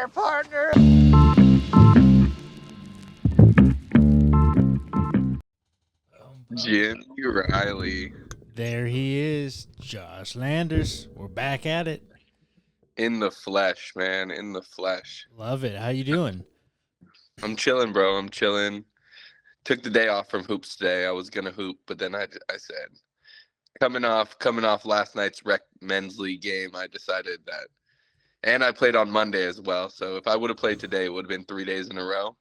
there, partner. Jimmy Riley There he is, Josh Landers. We're back at it. in the flesh, man, in the flesh. Love it. How you doing? I'm chilling, bro. I'm chilling. Took the day off from hoops today. I was gonna hoop, but then I said, coming off last night's rec men's league game, I decided that, and I played on Monday as well. So if I would have played today, it would have been 3 days in a row.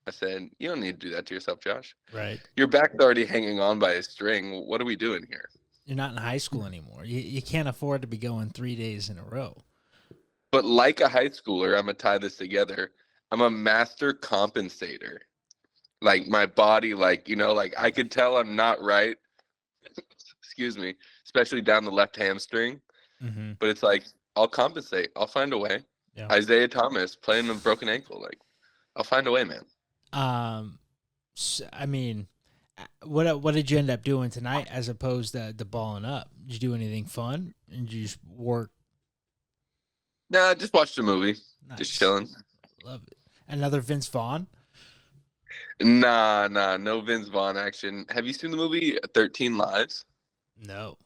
I said, you don't need to do that to yourself, Josh. Right. Your back's already hanging on by a string. What are we doing here? You're not in high school anymore. You can't afford to be going 3 days in a row. But like a high schooler, I'm gonna tie this together. I'm a master compensator. Like my body, like I could tell I'm not right. Excuse me, especially down the left hamstring. Mm-hmm. But it's like I'll compensate. I'll find a way. Yeah. Isaiah Thomas playing a broken ankle. Like I'll find a way, man. So, I mean, what did you end up doing tonight as opposed to balling up? Did you do anything fun? And did you just work? Nah, just watched a movie. Nice. Just chilling. Love it. Another Vince Vaughn? Nah, no Vince Vaughn action. Have you seen the movie 13 Lives? No.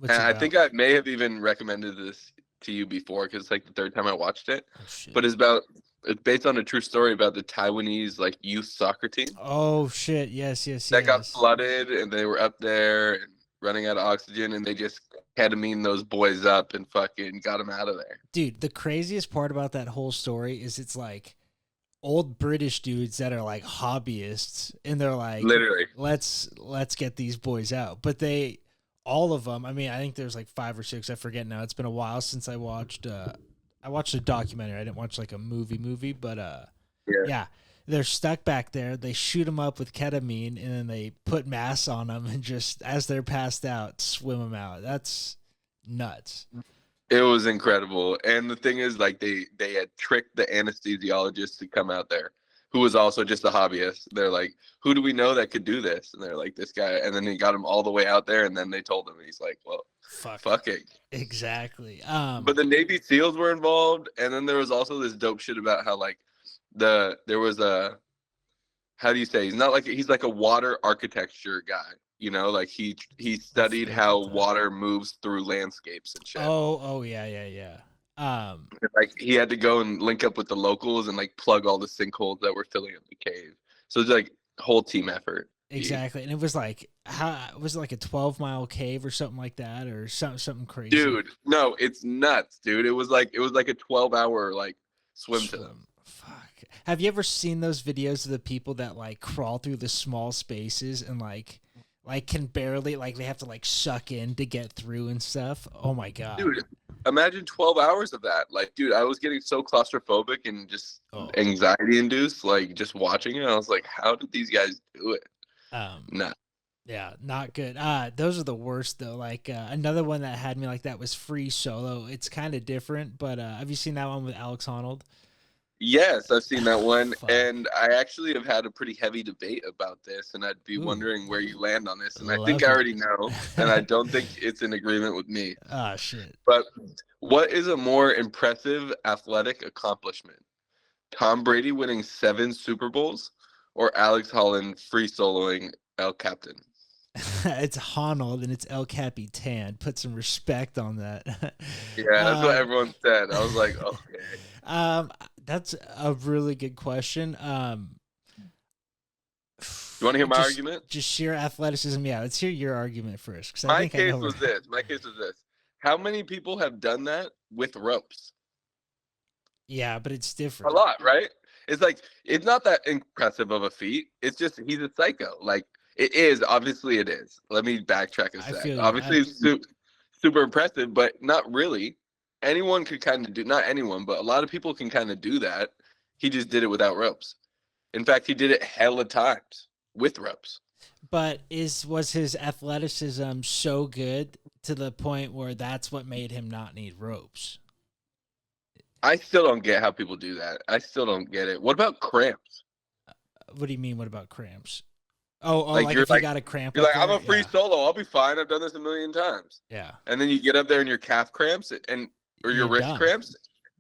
And I think I may have even recommended this to you before because it's like the third time I watched it. Oh, shit. But it's based on a true story about the Taiwanese like youth soccer team. Oh shit! Yes. That got flooded and they were up there and running out of oxygen and they just ketamine those boys up and fucking got them out of there. Dude, the craziest part about that whole story is it's like old British dudes that are like hobbyists and they're like, literally, let's get these boys out. But all of them. I mean, I think there's like 5 or 6. I forget now. It's been a while since I watched. I watched a documentary. I didn't watch like a movie, but yeah, they're stuck back there. They shoot them up with ketamine, and then they put masks on them, and just as they're passed out, swim them out. That's nuts. It was incredible. And the thing is, like, they had tricked the anesthesiologist to come out there, who was also just a hobbyist. They're like, who do we know that could do this? And they're like, this guy. And then he got him all the way out there, and then they told him, and he's like, well, fuck it. Exactly. But the Navy SEALs were involved, and then there was also this dope shit about how like there was a, how do you say, he's like a water architecture guy, like he studied how water moves through landscapes and shit. Oh yeah. Like he had to go and link up with the locals and like plug all the sinkholes that were filling up the cave. So it's like a whole team effort. Exactly. And it was like, was it like a 12-mile cave or something like that, or something crazy? Dude, no, it's nuts, dude. It was like a 12-hour like swim to them. Fuck. Have you ever seen those videos of the people that like crawl through the small spaces and like can barely, like they have to like suck in to get through and stuff? Oh my god. Dude, imagine 12 hours of that. Like, dude, I was getting so claustrophobic and just anxiety induced, like just watching it. I was like, how did these guys do it? Nah. Yeah, not good. Those are the worst though. Like another one that had me like that was Free Solo. It's kind of different, but have you seen that one with Alex Honnold? Yes, I've seen that one, and I actually have had a pretty heavy debate about this, and I'd be wondering where you land on this, and I think I already know, and I don't think it's in agreement with me. Ah, shit. But what is a more impressive athletic accomplishment? Tom Brady winning 7 Super Bowls or Alex Holland free soloing El Captain? It's Honnold and it's El Capitan. Put some respect on that. Yeah, that's what everyone said. I was like, okay. That's a really good question. You want to hear my argument? Just sheer athleticism. Yeah, let's hear your argument first. My case was this. How many people have done that with ropes? Yeah, but it's different. A lot, right? It's like, it's not that impressive of a feat. It's just, he's a psycho. Like, it is. Obviously, it is. Let me backtrack a sec. Obviously, it's super impressive, but not really. Anyone could kind of do, not anyone, but a lot of people can kind of do that. He just did it without ropes. In fact, he did it hella times with ropes. But was his athleticism so good to the point where that's what made him not need ropes? I still don't get how people do that. I still don't get it. What about cramps? What do you mean, what about cramps? Oh, like if you got a cramp. You're like, I'm a free solo. I'll be fine. I've done this a million times. Yeah. And then you get up there and your calf cramps or your wrist cramps.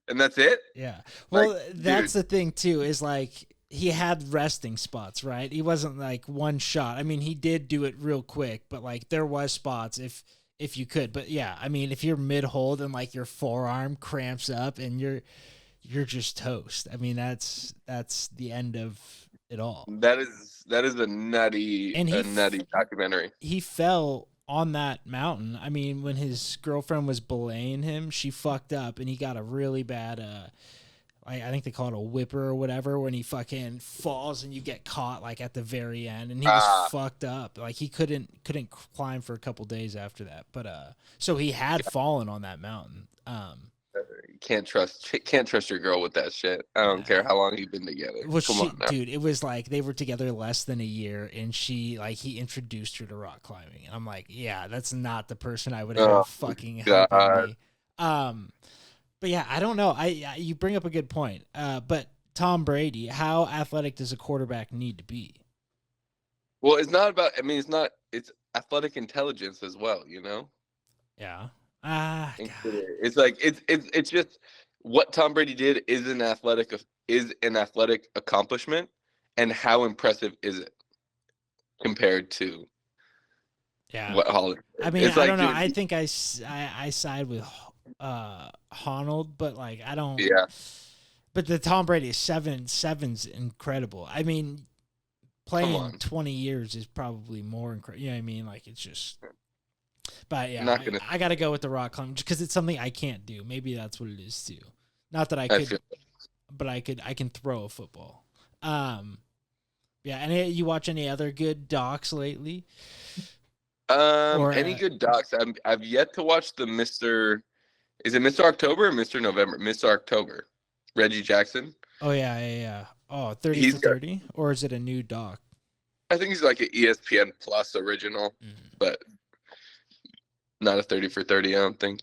And that's it? Yeah. Well, Like, that's dude. the thing too, is like he had resting spots, right? He wasn't like one shot. I mean, he did do it real quick, but like there was spots if you could. But yeah, I mean, if you're mid hold and like your forearm cramps up and you're just toast. I mean, that's the end of it all. That is a nutty And documentary. he fell on that mountain. I mean, when his girlfriend was belaying him, she fucked up and he got a really bad I think they call it a whipper or whatever, when he fucking falls and you get caught like at the very end, and he was fucked up. Like he couldn't climb for a couple days after that. But so he had fallen on that mountain. You can't trust your girl with that shit. I don't care how long you've been together. Well, Come on now. dude, it was like they were together less than a year, and he introduced her to rock climbing, and I'm like, yeah, that's not the person I would have fucking helping me. But yeah, I don't know. You bring up a good point. But Tom Brady, how athletic does a quarterback need to be? Well, it's not about. I mean, it's athletic intelligence as well. You know. Yeah. It's like it's just what Tom Brady did is an athletic accomplishment, and how impressive is it compared to what Holland did? I mean, it's I like, don't know. dude, I think I side with Honnold, but like I don't. Yeah. But the Tom Brady seven's incredible. I mean, playing 20 years is probably more incredible. You know what I mean? Like it's just. But yeah, I got to go with the rock climb just because it's something I can't do. Maybe that's what it is too. Not that I could, but I can throw a football. Yeah. And you watch any other good docs lately? Any good docs? I've yet to watch the Mr. Is it Mr. October or Mr. November? Mr. October. Reggie Jackson. Oh yeah. Oh, 30 for 30, or is it a new doc? I think he's like an ESPN Plus original, but not a 30 for 30. I don't think.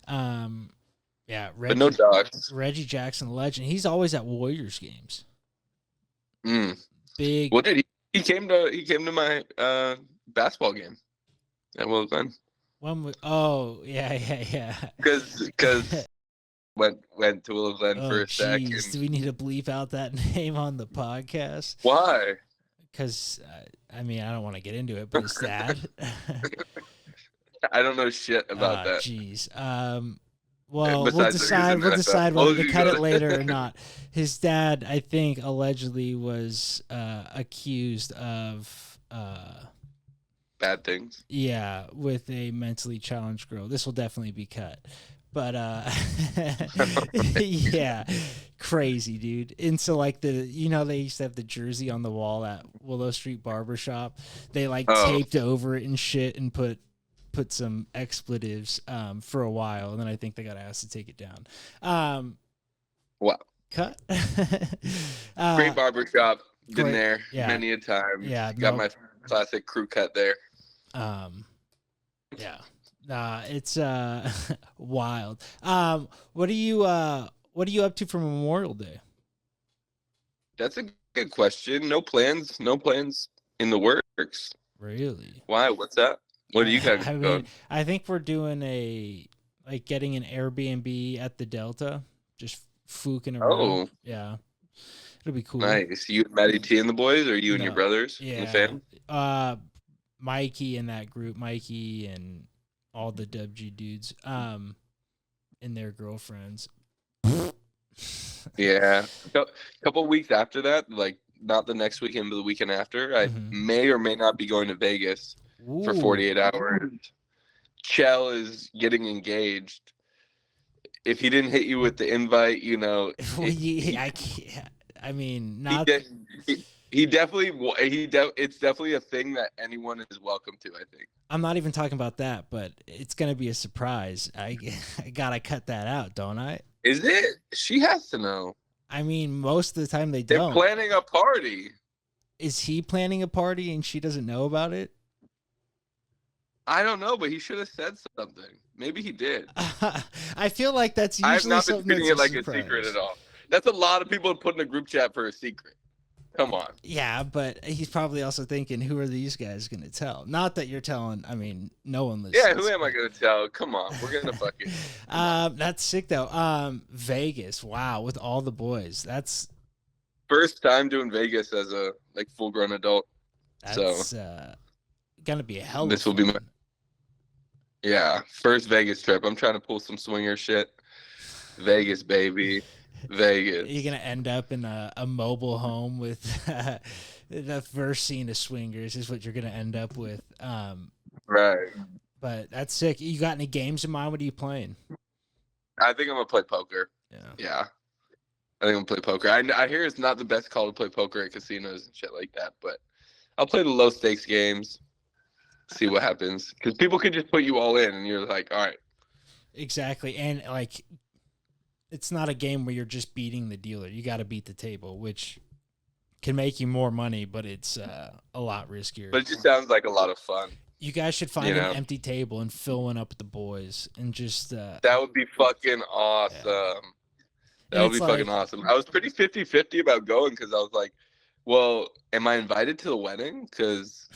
Yeah, but no docs. Reggie Jackson, legend. He's always at Warriors games. Big. Well, dude, he came to my basketball game at Willow Glen. Yeah. Because went to Willow Glen for a second. Do we need to bleep out that name on the podcast? Why? Because I mean, I don't want to get into it, but his dad. I don't know shit about that. Jeez. Well, we'll decide whether to cut it later or not. His dad, I think, allegedly was accused of bad things. Yeah, with a mentally challenged girl. This will definitely be cut. But yeah, crazy, dude. And so like they used to have the jersey on the wall at Willow Street Barbershop. They taped over it and shit and put some expletives for a while, and then I think they got asked to take it down. Wow. Cut. Great barbershop. Been there many a time. Yeah. Got my classic crew cut there. Yeah. It's wild. What are you up to for Memorial Day? That's a good question. No plans in the works. Really? Why? What's that? What do you guys going? I think we're doing getting an Airbnb at the Delta, just fooking around. Oh. Yeah. It'll be cool. Nice. You and Maddie T and the boys, or you and your brothers? Yeah. And the fam? Mikey and that group, Mikey and all the WG dudes, and their girlfriends. Yeah. A couple weeks after that, like not the next weekend, but the weekend after, I may or may not be going to Vegas. Ooh. For 48 hours. Chell is getting engaged. If he didn't hit you with the invite, I can't. I mean, not. It's definitely a thing that anyone is welcome to, I think. I'm not even talking about that, but it's gonna be a surprise. I gotta cut that out, don't I? Is it? She has to know. I mean, most of the time they don't. They're planning a party. Is he planning a party and she doesn't know about it? I don't know, but he should have said something. Maybe he did. I feel like that's usually I have not been treating it like a secret at all. That's a lot of people to put in a group chat for a secret. Come on. Yeah, but he's probably also thinking, who are these guys going to tell? Not that you're telling. I mean, no one listens. Yeah, who am I going to tell? Come on. We're going to fucking. That's sick, though. Vegas. Wow. With all the boys. That's. First time doing Vegas as a full-grown adult. That's going to be a hell of This will be my. Yeah, first Vegas trip. I'm trying to pull some swinger shit. Vegas, baby. Vegas. You're going to end up in a mobile home with the first scene of Swingers is what you're going to end up with. Right. But that's sick. You got any games in mind? What are you playing? I think I'm going to play poker. Yeah. I think I'm going to play poker. I hear it's not the best call to play poker at casinos and shit like that, but I'll play the low-stakes games. See what happens, because people can just put you all in and you're like, all right. Exactly. And it's not a game where you're just beating the dealer. You got to beat the table, which can make you more money, but it's a lot riskier. But it just sounds like a lot of fun. You guys should find an empty table and fill one up with the boys and just that would be fucking awesome. Yeah. That would be fucking awesome. I was pretty 50-50 about going because I was like, well, am I invited to the wedding? Because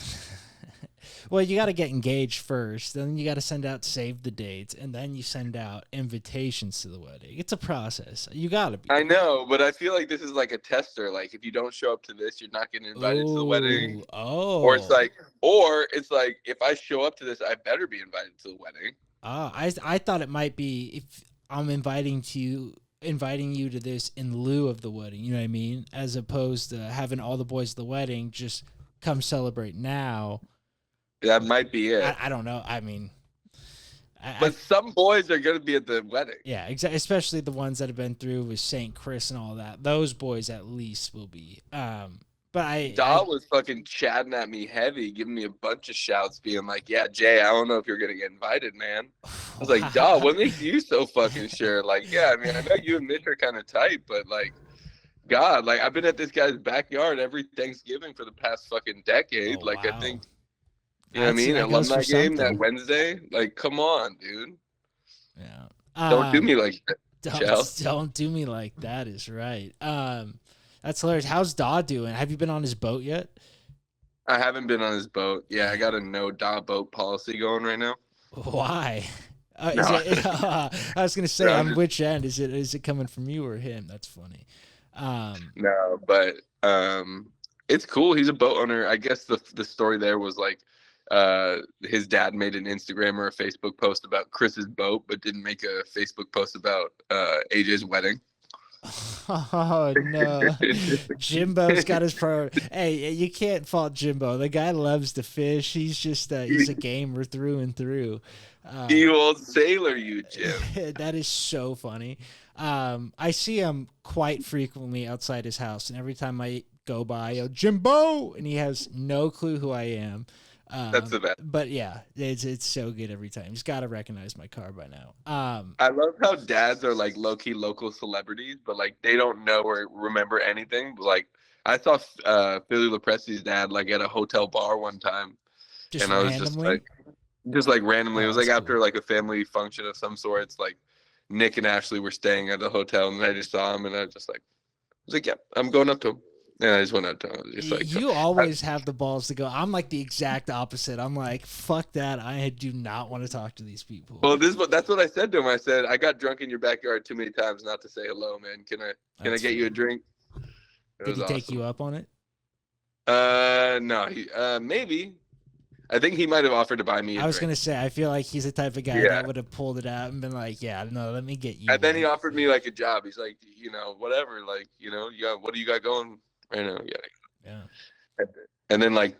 well, you got to get engaged first, then you got to send out save the dates, and then you send out invitations to the wedding. It's a process. You got to be. I know, but I feel like this is like a tester. Like, if you don't show up to this, you're not getting invited to the wedding. Oh. Or it's like, if I show up to this, I better be invited to the wedding. I thought it might be if I'm inviting you to this in lieu of the wedding. You know what I mean? As opposed to having all the boys at the wedding just come celebrate now. That might be it. I don't know. I mean, but some boys are going to be at the wedding. Yeah, exactly. Especially the ones that have been through with St. Chris and all that. Those boys at least will be. But Daw was fucking chatting at me heavy, giving me a bunch of shouts, being like, "Yeah, Jay, I don't know if you're going to get invited, man." I was like, "Daw, what makes you so fucking sure?" Like, yeah, I mean, I know you and Mitch are kind of tight, but like, God, like, I've been at this guy's backyard every Thanksgiving for the past fucking decade. Oh, like, wow. I think. You know what I mean? Alumni game that Wednesday. Like, come on, dude. Yeah. Don't do me like that. Don't do me like that is right. That's hilarious. How's Daw doing? Have you been on his boat yet? I haven't been on his boat. Yeah, I got a no Daw boat policy going right now. Why? I was gonna say, on which end is it coming from you or him? That's funny. No, but it's cool. He's a boat owner. I guess the story there was like, his dad made an Instagram or a Facebook post about Chris's boat, but didn't make a Facebook post about AJ's wedding. Oh no, Jimbo's got his priority. Hey, you can't fault Jimbo. The guy loves to fish. He's just he's a gamer through and through. You old sailor, you Jim. That is so funny. I see him quite frequently outside his house, and every time I go by, I yell, "Jimbo!" and he has no clue who I am. That's the best. But yeah, it's so good every time. He's got to recognize my car by now. I love how dads are like low-key local celebrities, but like they don't know or remember anything. Like I saw Philly Lopresti's dad like at a hotel bar one time, and I was just like randomly. It was like after like a family function of some sort. It's like Nick and Ashley were staying at the hotel, and I just saw him, and I was like, yeah, I'm going up to him. Yeah, I just went out to him. Just like, you always have the balls to go. I'm like the exact opposite. I'm like, fuck that. I do not want to talk to these people. Well, that's what I said to him. I said, I got drunk in your backyard too many times not to say hello, man. Can I get you a drink? Did he take you up on it? No, maybe. I think he might have offered to buy me a drink. I was going to say, I feel like he's the type of guy that would have pulled it out and been like, yeah, no, let me get you. And then he offered me like a job. He's like, whatever. Like, what do you got going right now? Yeah. And then like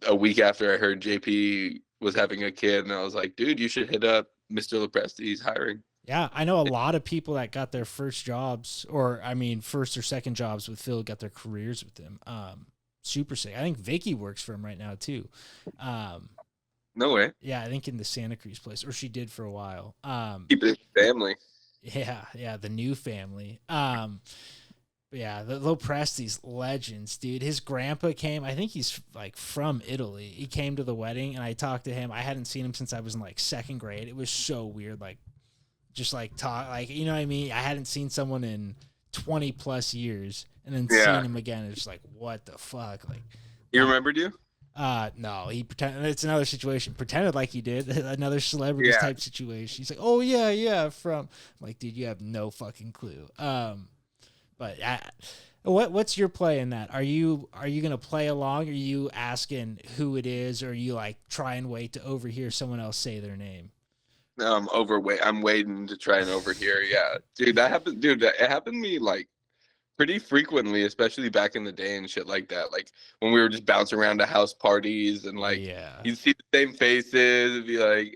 a week after I heard JP was having a kid, and I was like, dude, you should hit up Mr. Lopresti. He's hiring. Yeah, I know a lot of people that got their first jobs, or I mean, first or second jobs with Phil, got their careers with him. Super sick. I think Vicky works for him right now too. No way. Yeah, I think in the Santa Cruz place, or she did for a while. Keep it family. Yeah, the new family. Yeah, the Lopresti's legends, dude. His grandpa came. I think he's like from Italy. He came to the wedding, and I talked to him. I hadn't seen him since I was in like second grade. It was so weird, like just like talk, like you know what I mean. I hadn't seen someone in 20 plus years. and then seeing him again, it's like, what the fuck? Like, he remembered you? No, he pretended. It's another situation. Pretended like he did. Another celebrity type situation. He's like, oh yeah, from. I'm like, dude, you have no fucking clue. But what's your play in that? Are you gonna play along? Are you asking who it is, or are you like try and wait to overhear someone else say their name? No, I'm waiting to try and overhear. Yeah, dude, that happened. Dude, it happened to me like pretty frequently, especially back in the day and shit like that. Like when we were just bouncing around to house parties and like you'd see the same faces and be like,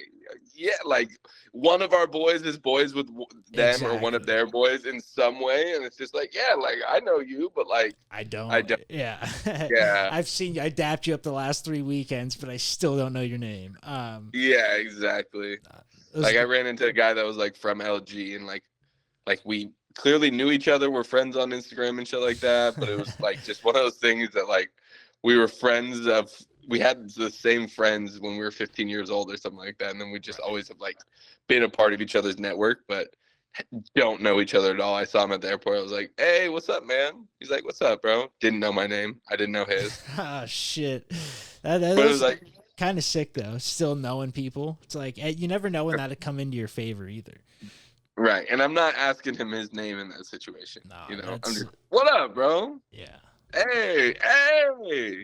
yeah, like one of our boys is boys with them or one of their boys in some way, and it's just like, yeah, like I know you, but like I don't. Yeah. Yeah. I've seen you. I dapped you up the last 3 weekends, but I still don't know your name. Yeah, exactly. Like I ran into a guy that was like from LG, and like we clearly knew each other. We're friends on Instagram and shit like that. But it was like just one of those things that like we were friends of. We had the same friends when we were 15 years old or something like that, and then we just always have like been a part of each other's network, but don't know each other at all. I saw him at the airport. I was like, "Hey, what's up, man?" He's like, "What's up, bro?" Didn't know my name. I didn't know his. Oh shit, that but it was like kind of sick though. Still knowing people, it's like you never know when that'll come into your favor either. Right, and I'm not asking him his name in that situation. No, you know, I'm just, what up, bro? Yeah. Hey.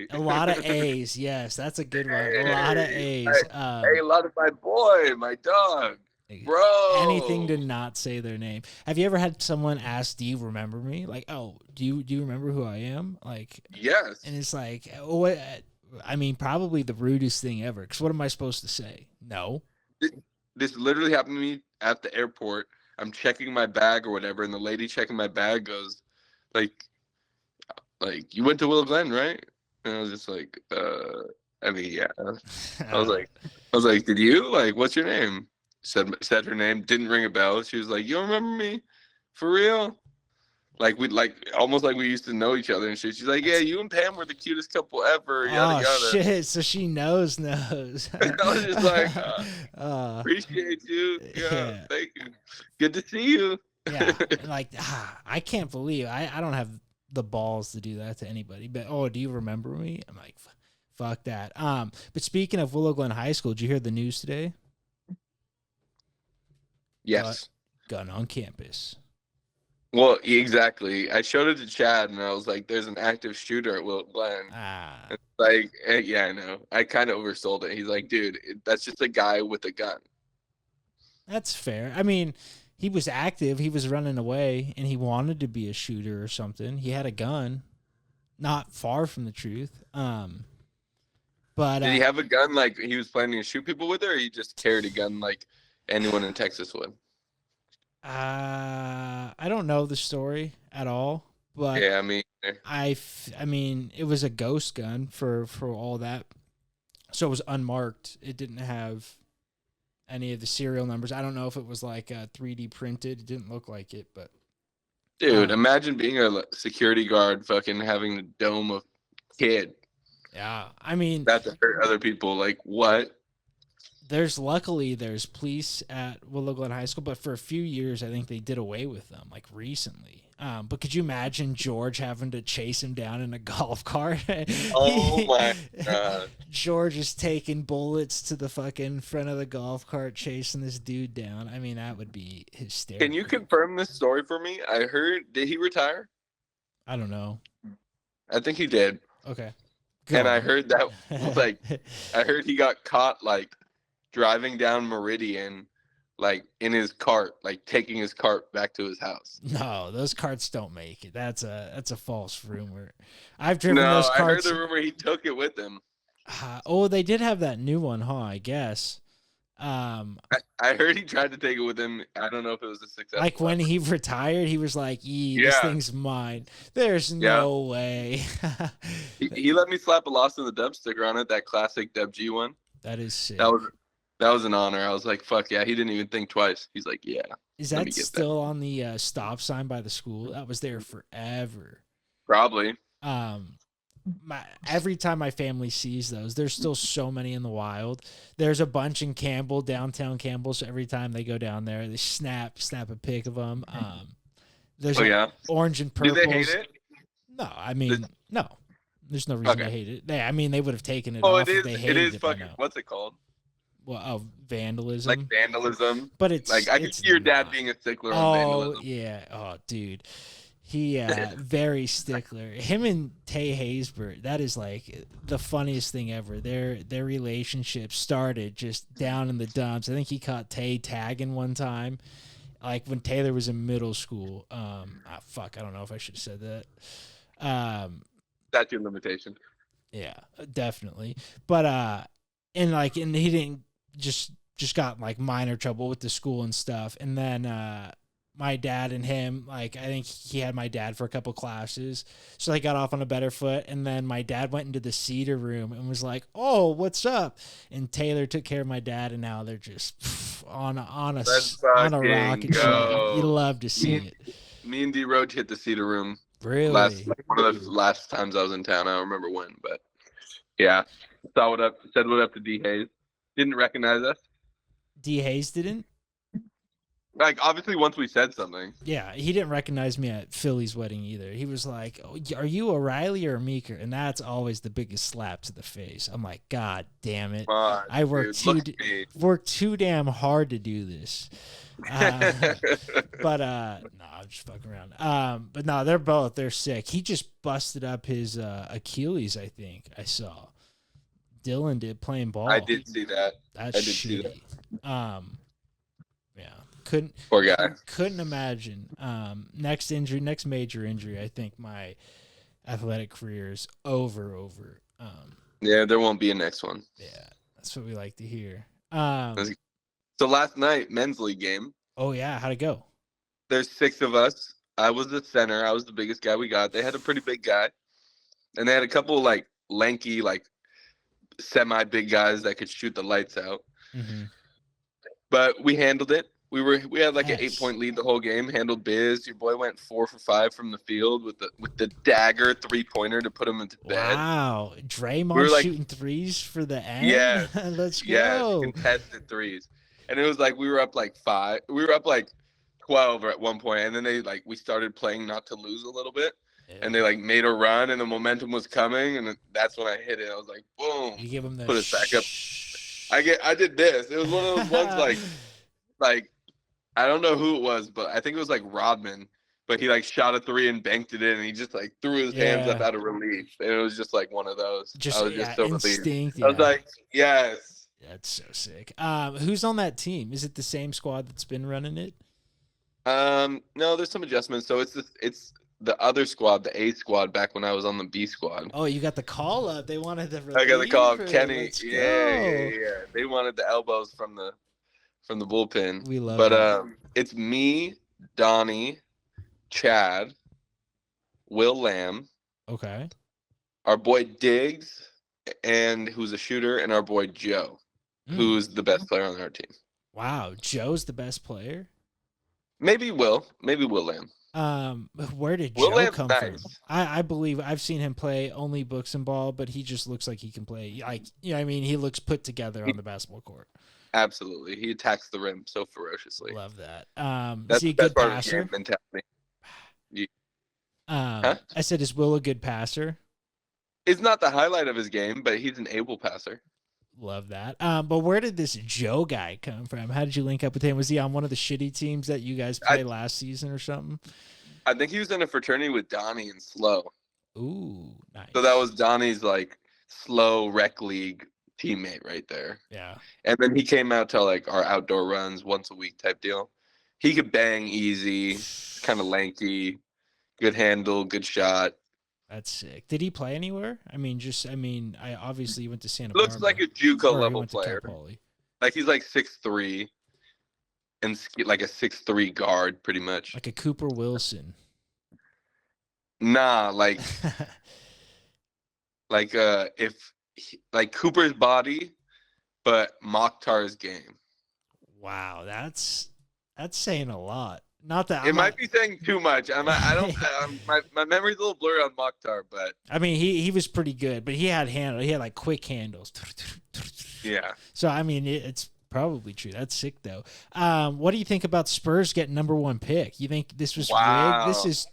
A lot of A's, yes, that's a good one. A lot of A's. Hey, a lot of my boy, my dog, bro. Anything to not say their name. Have you ever had someone ask, "Do you remember me?" Like, "Oh, do you remember who I am?" Like, yes. And it's like, what? I mean, probably the rudest thing ever. Because what am I supposed to say? No. This literally happened to me at the airport. I'm checking my bag or whatever, and the lady checking my bag goes, like, you went to Willow Glen, right? And I was just like, I mean, yeah. I was like, did you? Like, what's your name? Said her name, didn't ring a bell. She was like, you don't remember me? For real? Like almost like we used to know each other and shit. She's like, yeah, you and Pam were the cutest couple ever. Yada, yada. Shit! So she knows. I was just like, appreciate you. Yeah, thank you. Good to see you. Yeah, like I can't believe I don't have the balls to do that to anybody. But do you remember me? I'm like, fuck that. But speaking of Willow Glen High School, did you hear the news today? Yes. Gun on campus. Well, exactly. I showed it to Chad, and I was like, "There's an active shooter at Willow Glen." It's like, yeah, I know. I kind of oversold it. He's like, "Dude, that's just a guy with a gun." That's fair. I mean, he was active. He was running away, and he wanted to be a shooter or something. He had a gun, not far from the truth. But did he have a gun like he was planning to shoot people with it, or he just carried a gun like anyone in Texas would? I don't know the story at all, but yeah, I mean, it was a ghost gun for all that, so it was unmarked. It didn't have any of the serial numbers. I don't know if it was like 3D printed. It didn't look like it, but dude, imagine being a security guard, fucking having the dome of kid. Yeah, I mean, that to hurt other people. Like what? Luckily there's police at Willow Glen High School, but for a few years I think they did away with them, like recently. But could you imagine George having to chase him down in a golf cart? Oh my god! George is taking bullets to the fucking front of the golf cart, chasing this dude down. I mean, that would be hysterical. Can you confirm this story for me? I heard, did he retire? I don't know. I think he did. Okay. And I heard that, like, I heard he got caught, like, driving down Meridian, like in his cart, like taking his cart back to his house. No, those carts don't make it. That's a false rumor. I've driven those carts. I heard the rumor he took it with him. They did have that new one, huh? I guess. I heard he tried to take it with him. I don't know if it was a success. Like when he retired, he was like, this thing's mine. There's no way. he let me slap a Lost in the Dub sticker on it, that classic Dub G one. That is sick. That was an honor. I was like, fuck yeah. He didn't even think twice. He's like, yeah. Is that still on the stop sign by the school? That was there forever. Probably. Every time my family sees those, there's still so many in the wild. There's a bunch in Campbell, downtown Campbell. So every time they go down there, they snap a pic of them. There's orange and purple. Do they hate it? No, I mean, no. There's no reason to hate it. They would have taken it off if they hated it. It is fucking, what's it called? Well, vandalism. Like vandalism. But it's like I can see your dad being a stickler on vandalism. Oh yeah. Oh dude. He very stickler. Him and Tay Haysbert, that is like the funniest thing ever. Their relationship started just down in the dumps. I think he caught Tay tagging one time. Like when Taylor was in middle school. Fuck, I don't know if I should have said that. That's your limitation. Yeah, definitely. But and he didn't just got like minor trouble with the school and stuff. And then my dad and him, like, I think he had my dad for a couple classes, so they got off on a better foot. And then my dad went into the cedar room and was like, "Oh, what's up?" And Taylor took care of my dad, and now they're just on a rocket ship. You love to see it. Me and D Roach hit the cedar room. Really? One of the last times I was in town. I don't remember when, but yeah, said what up to D Hayes. Didn't recognize us. D Hayes didn't. Like, obviously, once we said something. Yeah, he didn't recognize me at Philly's wedding either. He was like, "Oh, are you a Riley or a Meeker?" And that's always the biggest slap to the face. I'm like, God damn it. I worked too damn hard to do this. But no, I'm just fucking around. But no, they're sick. He just busted up his Achilles, I think. I saw. Dylan did playing ball. I did see that. That's shitty. Yeah. Poor guy. Couldn't imagine. Next major injury, I think my athletic career is over. Yeah, there won't be a next one. Yeah, that's what we like to hear. So last night, men's league game. Oh yeah, how'd it go? There's 6 of us. I was the center. I was the biggest guy we got. They had a pretty big guy, and they had a couple like lanky, like semi-big guys that could shoot the lights out. Mm-hmm. But we handled it. We had like an 8-point lead the whole game. Handled biz. Your boy went 4 for 5 from the field with the dagger 3-pointer to put him into bed. Wow, Draymond shooting threes for the end. Yeah, let's go. Yeah, contested threes, and it was like we were up like 5. We were up like 12 at one point, and then we started playing not to lose a little bit, and they like made a run, and the momentum was coming, and that's when I hit it. I was like, boom. You give him the put it back up. I did this. It was one of those ones like. I don't know who it was, but I think it was like Rodman. But he like shot a 3 and banked it in, and he just like threw his hands up out of relief. And it was just like one of those. I was just so relieved. I was like, yes. That's so sick. Who's on that team? Is it the same squad that's been running it? No, there's some adjustments. So it's the other squad, the A squad, back when I was on the B squad. Oh, you got the call up. They wanted the reliever. I got the call up. Kenny. Yeah. They wanted the elbows from the bullpen. We love it. It's me, Donnie, Chad, Will Lamb. Okay. Our boy Diggs, and who's a shooter, and our boy Joe, who's the best player on our team. Wow, Joe's the best player? Maybe Will Lamb. Where did Joe come from? I believe I've seen him play only books and ball, but he just looks like he can play. Like, he looks put together on the basketball court. Absolutely. He attacks the rim so ferociously. Love that. That's is he a good passer? I said, is Will a good passer? It's not the highlight of his game, but he's an able passer. Love that. But where did this Joe guy come from? How did you link up with him? Was he on one of the shitty teams that you guys played last season or something? I think he was in a fraternity with Donnie and Slow. Ooh, nice. So that was Donnie's like slow rec league teammate right there. Yeah. And then he came out to like our outdoor runs once a week type deal. He could bang easy, kind of lanky, good handle, good shot. That's sick. Did he play anywhere? I obviously went to Santa Barbara. Looks like a JUCO level player. Like he's like 6'3" and like a 6'3" guard pretty much. Like a Cooper Wilson. Nah, like like Cooper's body, but Mokhtar's game. Wow, that's saying a lot. Not that it might be saying too much. My memory's a little blurry on Mokhtar, but he was pretty good, but he had like quick handles. Yeah. So it's probably true. That's sick though. What do you think about Spurs getting #1 pick? You think this was rigged? This is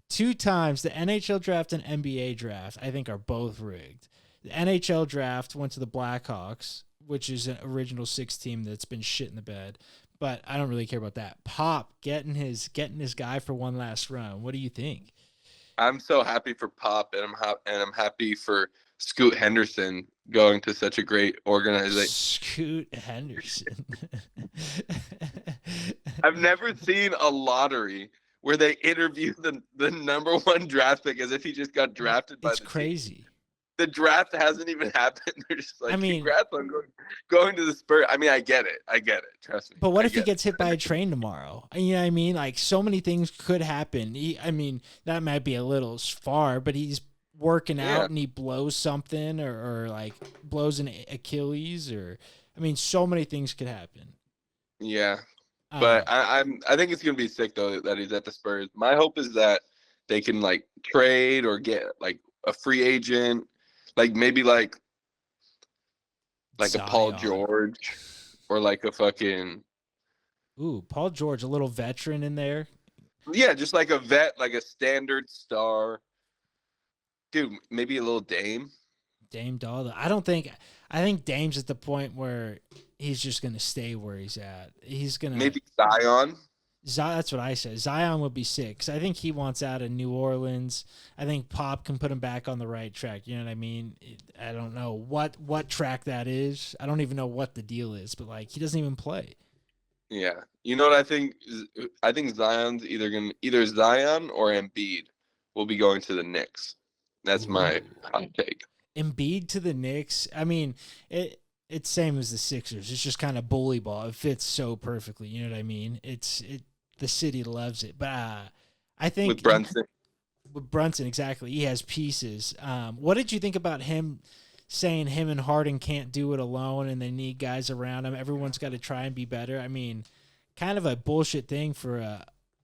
2 times the NHL draft and NBA draft, I think, are both rigged. The NHL draft went to the Blackhawks, which is an original 6 team that's been shit in the bed. But I don't really care about that. Pop getting his guy for one last run. What do you think? I'm so happy for Pop, and I'm happy for Scoot Henderson going to such a great organization. Scoot Henderson. I've never seen a lottery where they interview the number 1 draft pick as if he just got drafted by the crazy. Team. The draft hasn't even happened. They're just like, congrats on going to the Spurs. I mean, I get it. Trust me. But what if he gets hit by a train tomorrow? You know what I mean? Like, so many things could happen. I mean, that might be a little far, but he's working out and he blows something or like blows an Achilles I mean, so many things could happen. Yeah. But I think it's gonna be sick though that he's at the Spurs. My hope is that they can like trade or get like a free agent, like maybe like a Paul George or like a fucking Paul George, a little veteran in there. Yeah, just like a vet, like a standard star. Dude, maybe a little Dame. Dame Doll. I think Dame's at the point where he's just gonna stay where he's at. He's gonna maybe Zion. That's what I said. Zion would be sick. 'Cause I think he wants out of New Orleans. I think Pop can put him back on the right track. You know what I mean? I don't know what track that is. I don't even know what the deal is. But like, he doesn't even play. Yeah, you know what I think? I think Zion's either Zion or Embiid will be going to the Knicks. That's my hot take. Embiid to the Knicks. I mean, it's same as the Sixers. It's just kind of bully ball. It fits so perfectly. You know what I mean? The city loves it. But I think with Brunson. With Brunson, exactly. He has pieces. What did you think about him saying him and Harden can't do it alone and they need guys around him? Everyone's got to try and be better. I mean, kind of a bullshit thing for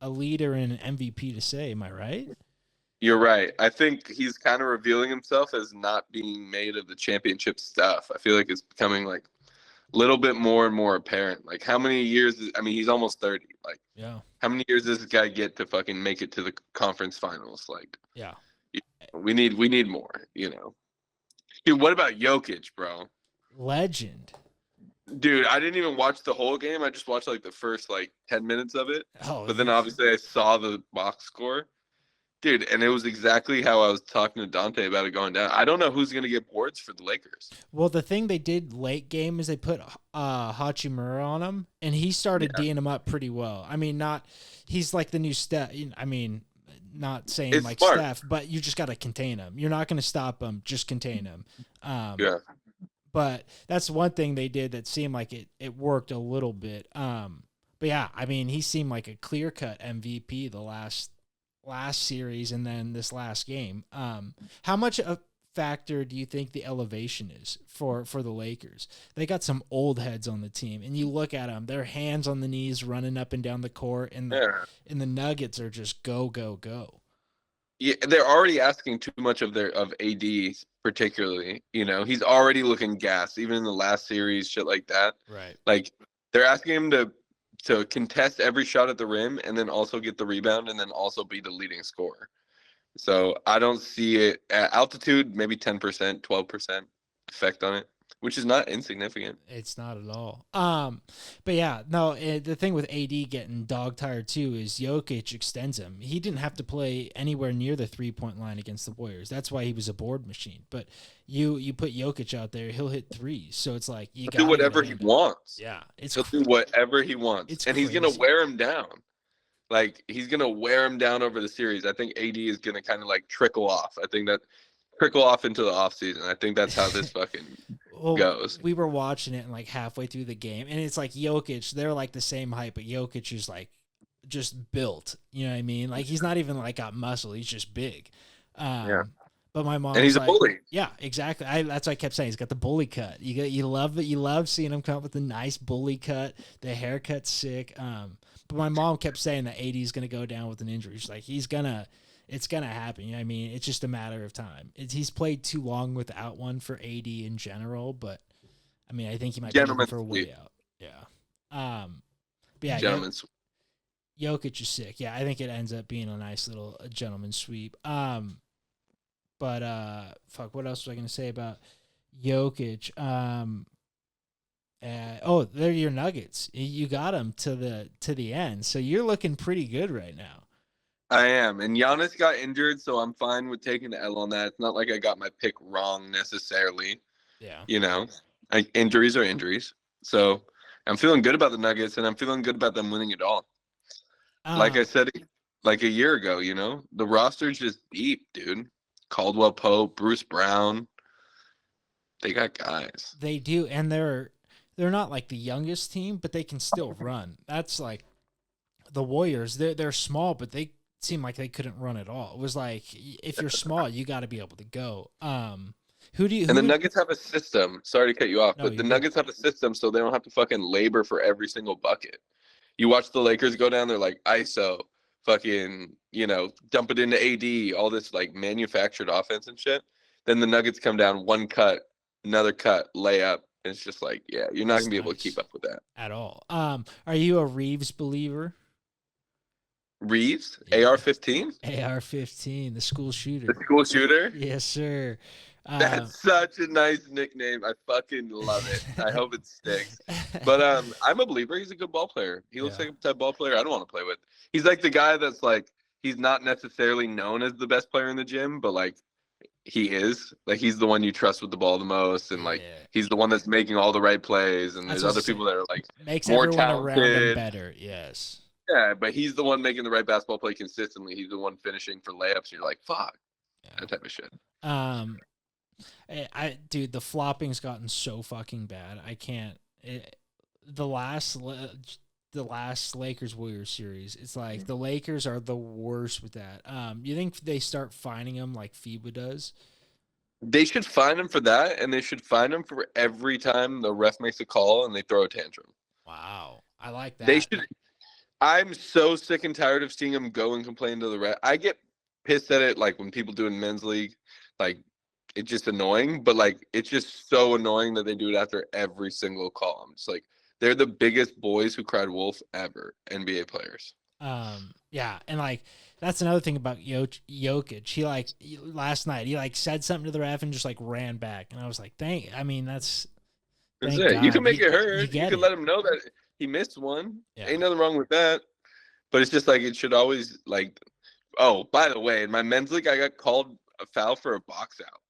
a leader and an MVP to say. Am I right? You're right. I think he's kind of revealing himself as not being made of the championship stuff. I feel like it's becoming like a little bit more and more apparent. Like how many years he's almost 30. Like how many years does this guy get to fucking make it to the conference finals? Like we need more, you know. Dude, what about Jokic, bro? Legend. Dude, I didn't even watch the whole game. I just watched like the first like 10 minutes of it. But then obviously I saw the box score. Dude, and it was exactly how I was talking to Dante about it going down. I don't know who's going to get boards for the Lakers. Well, the thing they did late game is they put Hachimura on him, and he started D'ing him up pretty well. I mean, he's like the new Steph. I mean, not saying it's like smart. Steph, but you just got to contain him. You're not going to stop him. Just contain him. But that's one thing they did that seemed like it worked a little bit. But yeah, I mean, he seemed like a clear-cut MVP the last series and then this last game. How much a factor do you think the elevation is for the Lakers? They got some old heads on the team, and you look at them, their hands on the knees running up and down the court, and the Nuggets are just go, go, go. Yeah, they're already asking too much of AD particularly. You know, he's already looking gassed, even in the last series, shit like that. Right. Like they're asking him to contest every shot at the rim and then also get the rebound and then also be the leading scorer. So I don't see it at altitude, maybe 10%, 12% effect on it, which is not insignificant. It's not at all. But yeah, no, the thing with AD getting dog tired too is Jokic extends him. He didn't have to play anywhere near the 3-point line against the Warriors. That's why he was a board machine. But you put Jokic out there, he'll hit threes. So it's like you do whatever he wants. Yeah, he'll do whatever he wants, and he's gonna wear him down. Like he's gonna wear him down over the series. I think AD is gonna kind of like trickle off. I think that trickle off into the offseason. I think that's how this fucking goes. We were watching it and like halfway through the game, and it's like Jokic, they're like the same height, but Jokic is like just built. You know what I mean? Like he's not even like got muscle. He's just big. But my mom, and he's a bully. Yeah, exactly. That's what I kept saying. He's got the bully cut. You love it. You love seeing him come up with a nice bully cut. The haircut's sick. But my mom kept saying that AD is going to go down with an injury. She's like, it's going to happen. You know what I mean? It's just a matter of time. He's played too long without one for AD in general, but I mean, I think he might be looking for a way out. Yeah. But yeah, Gentleman's Jokic is sick. Yeah, I think it ends up being a nice little gentleman's sweep. But fuck, what else was I gonna say about Jokic? They're your Nuggets. You got them to the end, so you're looking pretty good right now. I am, and Giannis got injured, so I'm fine with taking the L on that. It's not like I got my pick wrong necessarily. Yeah, Injuries are injuries, so I'm feeling good about the Nuggets, and I'm feeling good about them winning it all. Like I said, like a year ago, the roster's just deep, dude. Caldwell Pope, Bruce Brown, they got guys. They do, and they're not like the youngest team, but they can still run. That's like the Warriors. They're small, but they seem like they couldn't run at all. It was like, if you're small, you got to be able to go. The Nuggets have a system. Sorry to cut you off, but the Nuggets have a system, so they don't have to fucking labor for every single bucket. You watch the Lakers go down, they're like ISO, fucking, dump it into AD, all this like manufactured offense and shit. Then the Nuggets come down, one cut, another cut, layup. And it's just like, yeah, you're not going to be able to keep up with that. At all. Are you a Reeves believer? Reeves? Yeah. AR-15? AR-15, the school shooter. The school shooter? Yes, sir. That's such a nice nickname. I fucking love it. I hope it sticks. But I'm a believer. He's a good ball player. He looks like a type of ball player I don't want to play with. He's like the guy that's like, he's not necessarily known as the best player in the gym, but like, he is. Like, he's the one you trust with the ball the most, and like he's the one that's making all the right plays, and there's other people that are like makes more everyone talented around him better. Yes. Yeah, but he's the one making the right basketball play consistently. He's the one finishing for layups. You're like, fuck. That type of shit. Dude, the flopping's gotten so fucking bad. I can't. The last Lakers Warriors series, it's like the Lakers are the worst with that. You think they start finding them like FIBA does? They should find them for that, and they should find them for every time the ref makes a call and they throw a tantrum. Wow, I like that. They should. I'm so sick and tired of seeing them go and complain to the ref. I get pissed at it, like when people do it in men's league, like it's just annoying. But like it's just so annoying that they do it after every single call. I'm just like, they're the biggest boys who cried wolf ever, NBA players. Yeah, and like that's another thing about Jokic. He like last night he like said something to the ref and just like ran back, and I was like, that's it. You can make it hurt. You can let him know that he missed one. Yeah. Ain't nothing wrong with that. But it's just like it should always like. Oh, by the way, in my men's league, I got called a foul for a box out.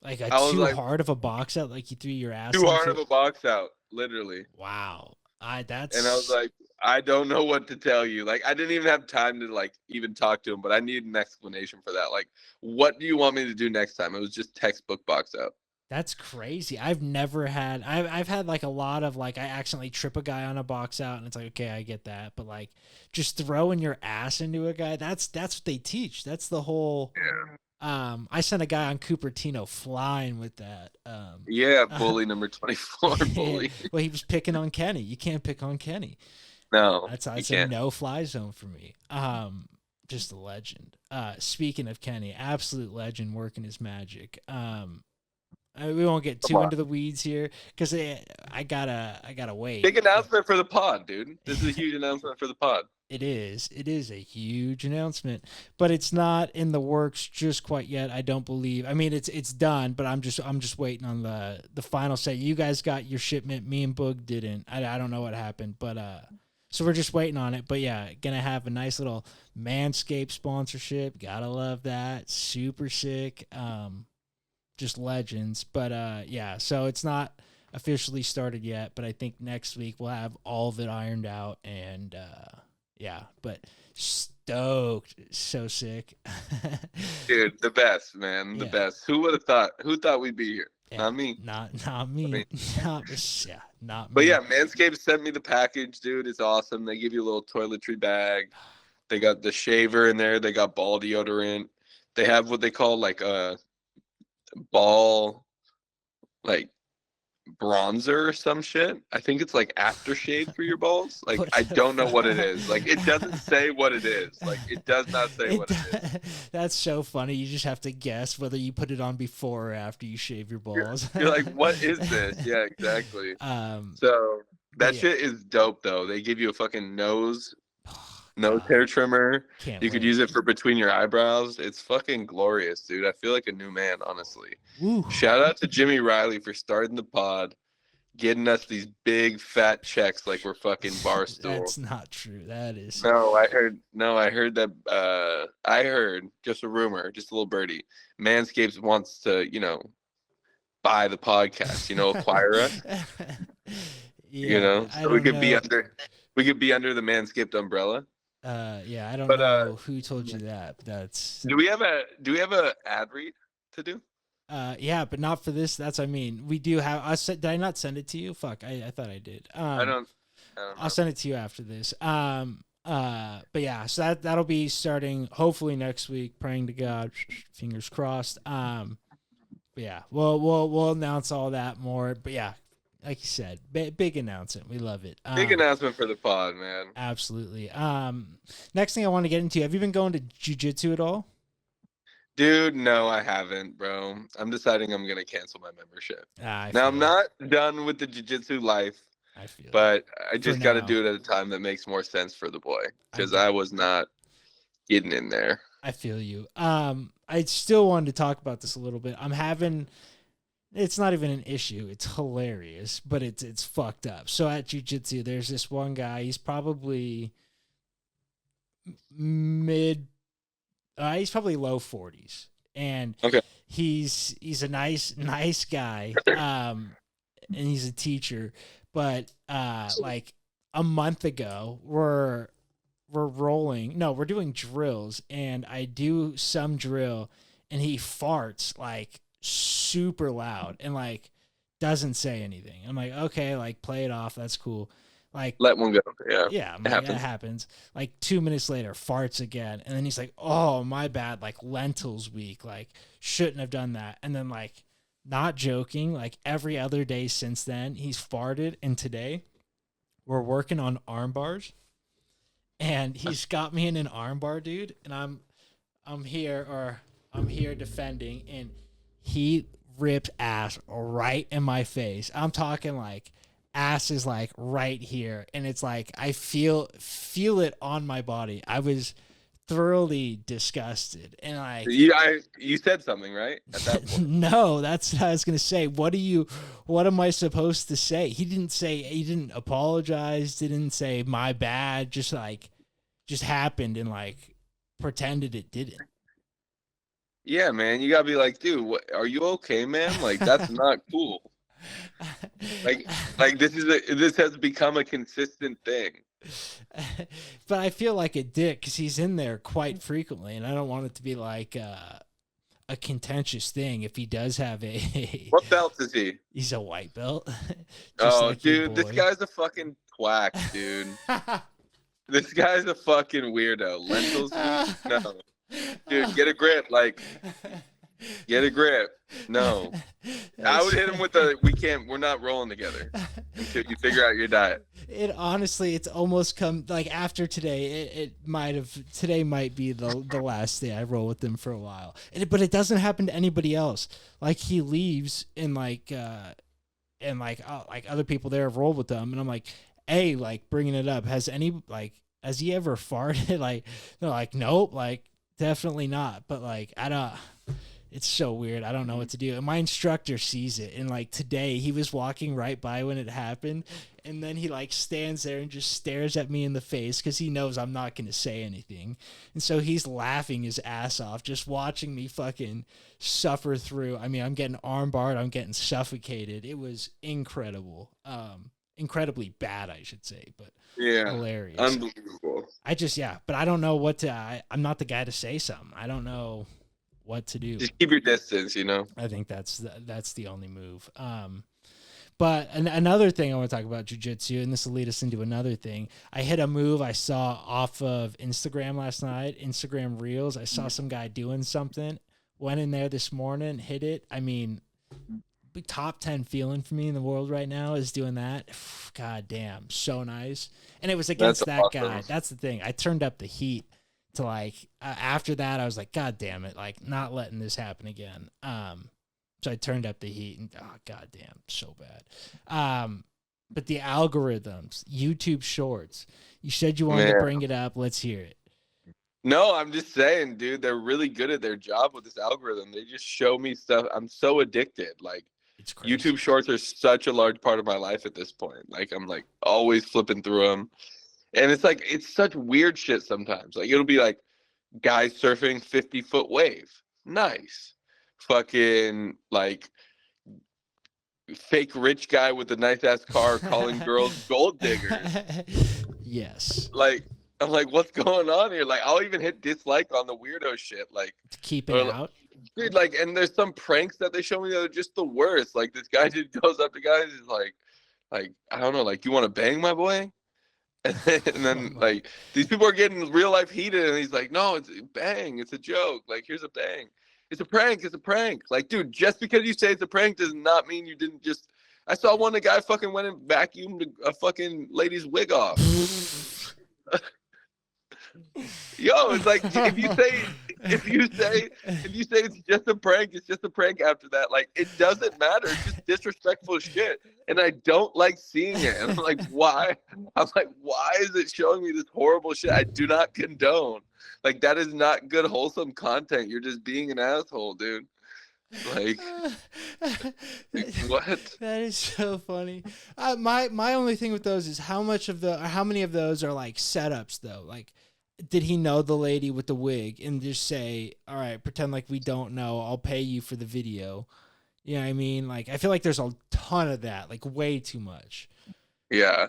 Like too hard of a box out, like you threw your ass. Too hard of a box out, literally. Wow, And I was like, I don't know what to tell you. Like, I didn't even have time to like even talk to him, but I need an explanation for that. Like, what do you want me to do next time? It was just textbook box out. That's crazy. I've never had. I've had like a lot of like I accidentally trip a guy on a box out, and it's like, okay, I get that, but like just throwing your ass into a guy. That's what they teach. That's the whole. Yeah. I sent a guy on Cupertino flying with that. Yeah, bully number 24. Bully. Well, he was picking on Kenny. You can't pick on Kenny. No, that's a no-fly zone for me. Just a legend. Speaking of Kenny, absolute legend working his magic. We won't get too into the weeds here because I gotta wait. Big announcement for the pod, dude. This is a huge announcement for the pod. It is a huge announcement, but it's not in the works just quite yet. I don't believe. I mean, it's done, but I'm just waiting on the final say. You guys got your shipment. Me and Boog didn't. I don't know what happened, but so we're just waiting on it. But yeah, gonna have a nice little Manscaped sponsorship. Gotta love that. Super sick. Just legends. But yeah, so it's not officially started yet, but I think next week we'll have all of it ironed out, and yeah, but stoked. So sick. Dude, the best, man. The best. Who would have thought? Who thought we'd be here? Yeah, not me. Not me. Not me. But yeah, Manscaped sent me the package, dude. It's awesome. They give you a little toiletry bag. They got the shaver in there. They got ball deodorant. They have what they call like a ball, like bronzer or some shit. I think it's like aftershave for your balls. Like I don't know what it is. Like it doesn't say what it is. Like it does not say what it is. That's so funny. You just have to guess whether you put it on before or after you shave your balls. You're like, what is this? Yeah, exactly. So that shit is dope though. They give you a fucking nose nose hair trimmer. Can't You could use it for between your eyebrows. It's fucking glorious, dude. I feel like a new man, honestly. Woo. Shout out to Jimmy Riley for starting the pod, getting us these big fat checks like we're fucking Barstool. That's not true. That is. No, I heard that. I heard just a rumor, just a little birdie. Manscaped wants to, buy the podcast. Acquire us. Yeah, so we could be under the Manscaped umbrella. Yeah, I don't know who told you that. But that's. Do we have a ad read to do? Yeah, but not for this. We do have. Did I not send it to you? Fuck, I thought I did. I don't know. I'll send it to you after this. But yeah, so that'll be starting hopefully next week. Praying to God, fingers crossed. But yeah, we'll announce all that more. But yeah, like you said, big announcement. We love it. Big announcement for the pod, man. Absolutely. Next thing I want to get into. Have you been going to jiu-jitsu at all? Dude, no, I haven't, bro. I'm deciding I'm gonna cancel my membership. Now I'm not done with the jiu-jitsu life. But I just got to do it at a time that makes more sense for the boy, because I was not getting in there. I feel you. I still wanted to talk about this a little bit. It's not even an issue. It's hilarious, but it's fucked up. So at jiu-jitsu, there's this one guy. He's probably he's probably low 40s, and he's a nice guy. And he's a teacher. But like a month ago, we're doing drills, and I do some drill, and he farts like super loud and like doesn't say anything. I'm like, okay, like play it off, that's cool. Like let one go. Yeah, that happens. Like 2 minutes later, farts again, and then he's like, oh my bad, like lentils week, like shouldn't have done that. And then like, not joking, like every other day since then, he's farted. And today we're working on arm bars, and he's got me in an arm bar, dude. And I'm here defending, and he ripped ass right in my face. I'm talking like ass is like right here, and it's like I feel it on my body. I was thoroughly disgusted, and like you said something, right, at that point? No, that's what I was gonna say. What am I supposed to say? He didn't apologize, didn't say my bad, just happened, and like pretended it didn't. Yeah, man, you gotta be like, dude, are you okay, man? Like, that's not cool. like this has become a consistent thing. But I feel like a dick because he's in there quite frequently, and I don't want it to be like a contentious thing if he does have a. What belt is he? He's a white belt. Oh, like, dude, this guy's a fucking quack, dude. This guy's a fucking weirdo. Lentils? No. Dude, get a grip. Like, get a grip. No. I would hit him with we're not rolling together until you figure out your diet. It honestly, it's almost come like after today. Today might be the last day I roll with him for a while. But it doesn't happen to anybody else. Like he leaves and like other people there have rolled with them, and I'm like, hey, like bringing it up. Has he ever farted? Like they're like, nope, like definitely not. But like it's so weird. I don't know what to do. And my instructor sees it. And like today he was walking right by when it happened. And then he like stands there and just stares at me in the face because he knows I'm not going to say anything. And so he's laughing his ass off, just watching me fucking suffer through. I mean, I'm getting armbarred. I'm getting suffocated. It was incredible. Incredibly bad, I should say, but hilarious. Unbelievable. But I don't know what to, I'm not the guy to say something. I don't know what to do. Just keep your distance, I think that's the only move. But another thing I want to talk about jiu-jitsu, and this will lead us into another thing. I hit a move I saw off of Instagram last night, Instagram Reels. I saw some guy doing something, went in there this morning, hit it. I mean, top 10 feeling for me in the world right now is doing that. God damn, so nice. And it was against that awesome guy. That's the thing. I turned up the heat to like after that I was like, God damn it, like not letting this happen again. So I turned up the heat and god damn, so bad. But the algorithms, YouTube Shorts. You said you wanted to bring it up. Let's hear it. No, I'm just saying, dude, they're really good at their job with this algorithm. They just show me stuff. I'm so addicted. Like, it's crazy. YouTube Shorts are such a large part of my life at this point. Like, I'm like always flipping through them. And it's like, it's such weird shit sometimes. Like, it'll be like guys surfing 50-foot wave. Nice. Fucking like fake rich guy with a nice ass car calling girls gold diggers. Yes. Like, I'm like, what's going on here? Like, I'll even hit dislike on the weirdo shit. Like, to keep it out. Dude, like, and there's some pranks that they show me that are just the worst. Like, this guy just goes up to guys, he's like, I don't know, like, you want to bang my boy? And then like, these people are getting real life heated, and he's like, no, it's a bang, it's a joke. Like, here's a bang. It's a prank, it's a prank. Like, dude, just because you say it's a prank does not mean you didn't just. I saw one, the guy fucking went and vacuumed a fucking lady's wig off. Yo, it's like if you say it's just a prank, it's just a prank after that. Like, it doesn't matter. It's just disrespectful shit. And I don't like seeing it. And I'm like, why? I'm like, why is it showing me this horrible shit? I do not condone. Like, that is not good, wholesome content. You're just being an asshole, dude. Like, what? That is so funny. My only thing with those is how many of those are like setups though? Like, did he know the lady with the wig and just say, all right, pretend like we don't know, I'll pay you for the video? You know what I mean? Like, I feel like there's a ton of that, like way too much. Yeah,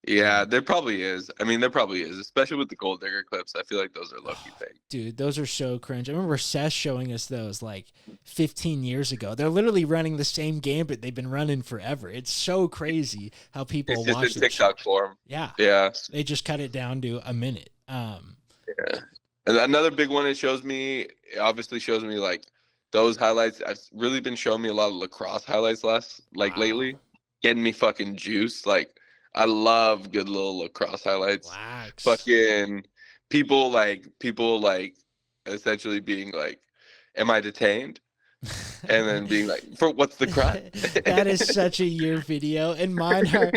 there probably is. I mean, there probably is, especially with the gold digger clips. I feel like those are low-key fake. Dude, those are so cringe. I remember Seth showing us those like 15 years ago. They're literally running the same gambit they've been running forever. It's so crazy how people watch it. It's just in TikTok form. Yeah. They just cut it down to a minute. Yeah. And another big one it obviously shows me like those highlights. I've really been showing me a lot of lacrosse highlights lately. Getting me fucking juiced. Like, I love good little lacrosse highlights. Relax. Fucking people like essentially being like, am I detained? And then being like, for what's the crime? That is such a year video. And mine are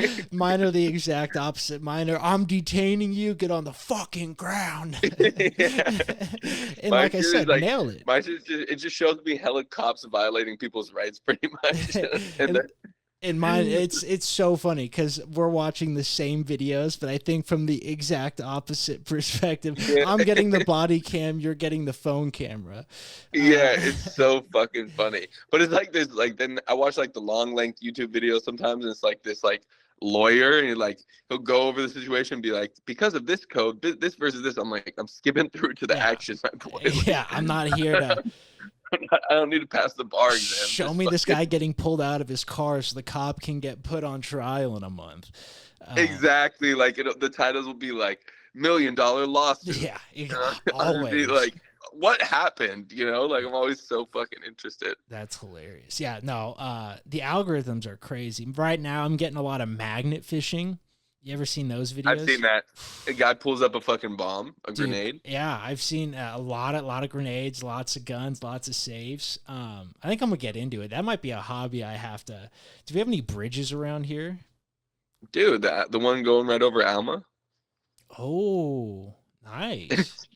the exact opposite. Mine are, I'm detaining you, get on the fucking ground. And my like I said, like, nail it. It just shows me hella cops violating people's rights pretty much. In mine, it's so funny because we're watching the same videos, but I think from the exact opposite perspective. Yeah. I'm getting the body cam, you're getting the phone camera. Yeah, it's so fucking funny. But it's like this, like, then I watch like the long length YouTube videos sometimes, and it's like this like lawyer, and he'll go over the situation and be like, because of this code, this versus this. I'm like, I'm skipping through to the action, my boy. Yeah, I'm not here to. I don't need to pass the bar exam. Show me this guy getting pulled out of his car so the cop can get put on trial in a month. Exactly. Like, the titles will be like $1 million lawsuit. Yeah, always. Be like, what happened? You know, like, I'm always so fucking interested. That's hilarious. Yeah, no, the algorithms are crazy. Right now, I'm getting a lot of magnet fishing. You ever seen those videos? I've seen that. A guy pulls up a fucking bomb, grenade. Yeah, I've seen a lot of grenades, lots of guns, lots of saves. I think I'm gonna get into it. That might be a hobby I have to. Do we have any bridges around here? Dude, the one going right over Alma. Oh, nice.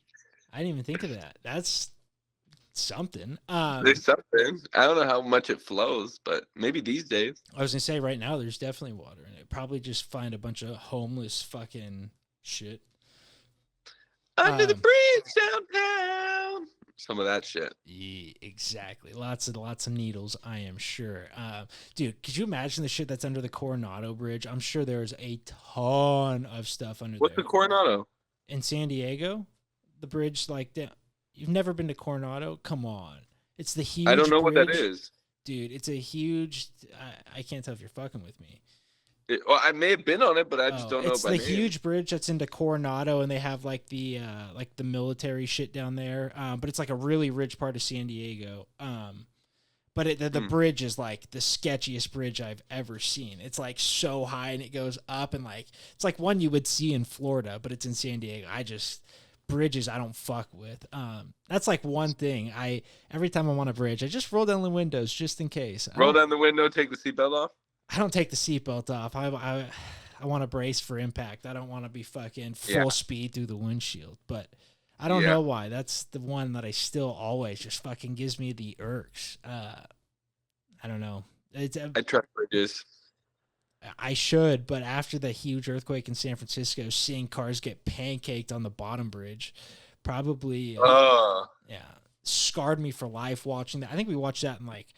I didn't even think of that. That's something. There's something. I don't know how much it flows, but maybe these days. I was gonna say right now there's definitely water in it. Probably just find a bunch of homeless fucking shit under the bridge downtown. Some of that shit. Yeah, exactly. Lots of needles, I am sure. Dude, could you imagine the shit that's under the Coronado Bridge? I'm sure there's a ton of stuff under there. What's the Coronado? In San Diego? The bridge like that. You've never been to Coronado? Come on. It's the huge I don't know bridge. what that is. Dude, it's a huge... I can't tell if you're fucking with me. Well, I may have been on it, but I just don't know. It's the huge bridge that's into Coronado, and they have like the military shit down there. But it's like a really rich part of San Diego. But the bridge is like the sketchiest bridge I've ever seen. It's like so high, and it goes up, and like it's like one you would see in Florida, but it's in San Diego. Bridges I don't fuck with. That's like one thing. Every time I'm on a bridge, I just roll down the windows just in case. Roll down the window, take the seatbelt off? I don't take the seatbelt off. I want to brace for impact. I don't want to be fucking full speed through the windshield. But I don't know why. That's the one that I still always just fucking gives me the irks. I don't know. I trust bridges. I should, but after the huge earthquake in San Francisco, seeing cars get pancaked on the bottom bridge probably scarred me for life watching that. I think we watched that in like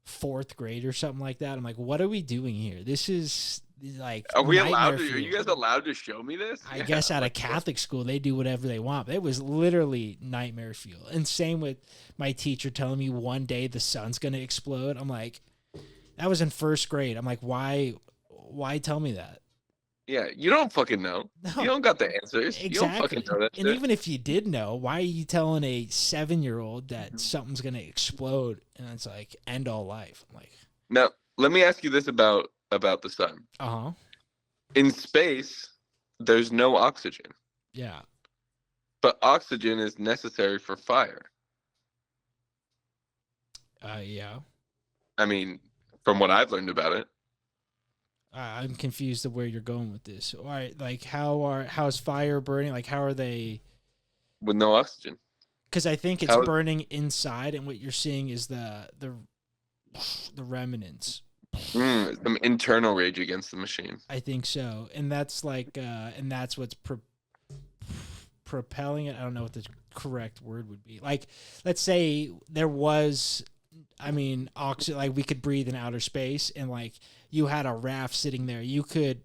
4th grade or something like that. I'm like, what are we doing here? This is like, are we allowed to? Are you guys allowed to show me this? I guess at a Catholic school, they do whatever they want. It was literally nightmare fuel. And same with my teacher telling me one day the sun's going to explode. I'm like, that was in 1st grade. I'm like, why tell me that? Yeah, you don't fucking know. No. You don't got the answers. Exactly. You don't fucking know that shit. And even if you did know, why are you telling a 7-year-old that something's going to explode and it's like end all life? I'm like, now, let me ask you this about the sun. Uh-huh. In space, there's no oxygen. Yeah. But oxygen is necessary for fire. Yeah. I mean, from what I've learned about it. I'm confused of where you're going with this. All right, like how's fire burning? Like how are they with no oxygen? Because I think it's burning inside, and what you're seeing is the remnants. Some internal rage against the machine. I think so, and that's like, and that's what's propelling it. I don't know what the correct word would be. Like, let's say there was, I mean, oxygen. Like we could breathe in outer space, and like you had a raft sitting there. You could,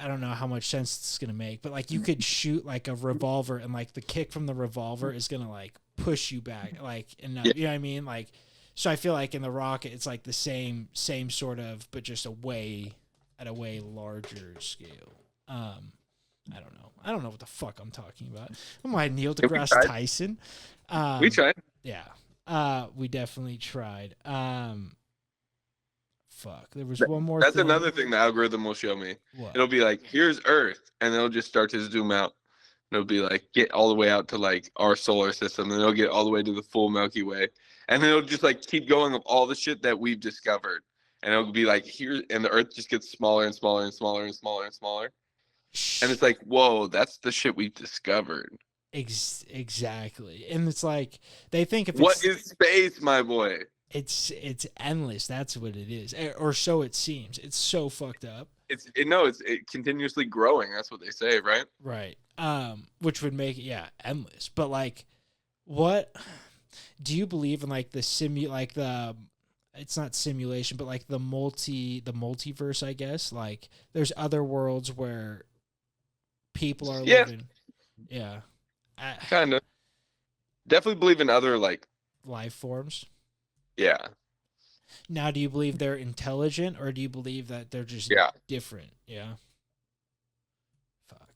I don't know how much sense it's gonna make, but like you could shoot like a revolver, and like the kick from the revolver is gonna like push you back, like, and you know what I mean, like. So I feel like in the rocket, it's like the same sort of, but just at a way larger scale. I don't know. I don't know what the fuck I'm talking about. I'm like Neil deGrasse Tyson. We tried. Yeah. We definitely tried. Fuck. There was one more. That's another thing the algorithm will show me. What? It'll be like, here's Earth, and it'll just start to zoom out. And it'll be like, get all the way out to like our solar system, and it'll get all the way to the full Milky Way. And then it'll just like keep going of all the shit that we've discovered. And it'll be like here, and the Earth just gets smaller and smaller and smaller and smaller and smaller. And it's like, whoa, that's the shit we've discovered. Exactly. And it's like, they think if what is space, my boy? It's endless. That's what it is. Or so it seems. It's so fucked up. It's continuously growing. That's what they say, right? Right. Which would make it, endless. But like, what... Do you believe in like it's not simulation, but like the multiverse, I guess? Like there's other worlds where people are living. Yeah. Kind of. Definitely believe in other like life forms. Yeah. Now, do you believe they're intelligent, or do you believe that they're just different? Yeah. Fuck.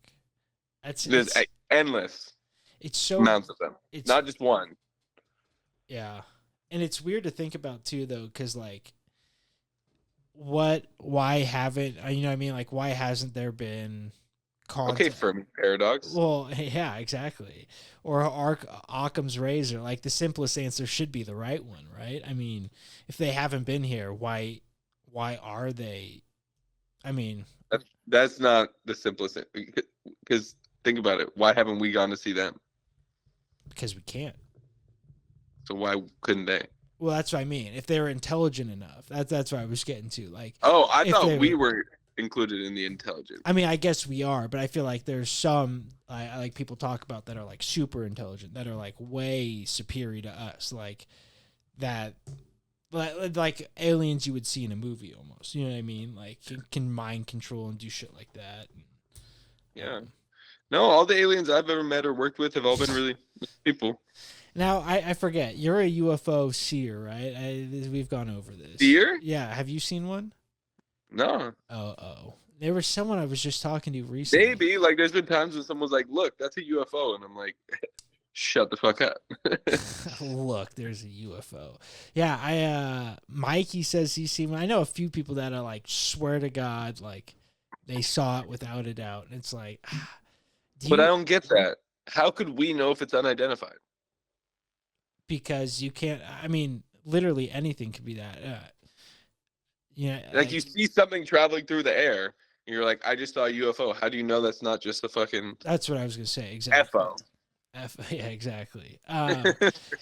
There's endless. It's so amounts of them. It's not just one. Yeah. And it's weird to think about too, though, because like, why haven't, you know what I mean? Like, why hasn't there been contact? Okay, Fermi paradox. Well, yeah, exactly. Or Occam's razor. Like, the simplest answer should be the right one, right? I mean, if they haven't been here, why are they? I mean, that's not the simplest, because think about it. Why haven't we gone to see them? Because we can't. So why couldn't they? Well, that's what I mean. If they were intelligent enough, that's what I was getting to. Like, I thought we were included in the intelligence. I mean, I guess we are, but I feel like there's some I like people talk about that are like super intelligent, that are like way superior to us, like that, like aliens you would see in a movie almost. You know what I mean? Like can mind control and do shit like that. Yeah. No, all the aliens I've ever met or worked with have all been really people. Now, I forget. You're a UFO seer, right? We've gone over this. Seer? Yeah. Have you seen one? No. Oh. There was someone I was just talking to recently. Maybe. Like, there's been times when someone's like, look, that's a UFO. And I'm like, shut the fuck up. Look, there's a UFO. Yeah, Mikey says he's seen one. I know a few people that are like, swear to God, like, they saw it without a doubt. And it's like... But I don't get that. How could we know if it's unidentified? Because you can't, I mean, literally anything could be that. Yeah, like you see something traveling through the air, and you're like, I just saw a UFO. How do you know that's not just a fucking? That's what I was gonna say. Exactly. FO. Yeah, exactly. And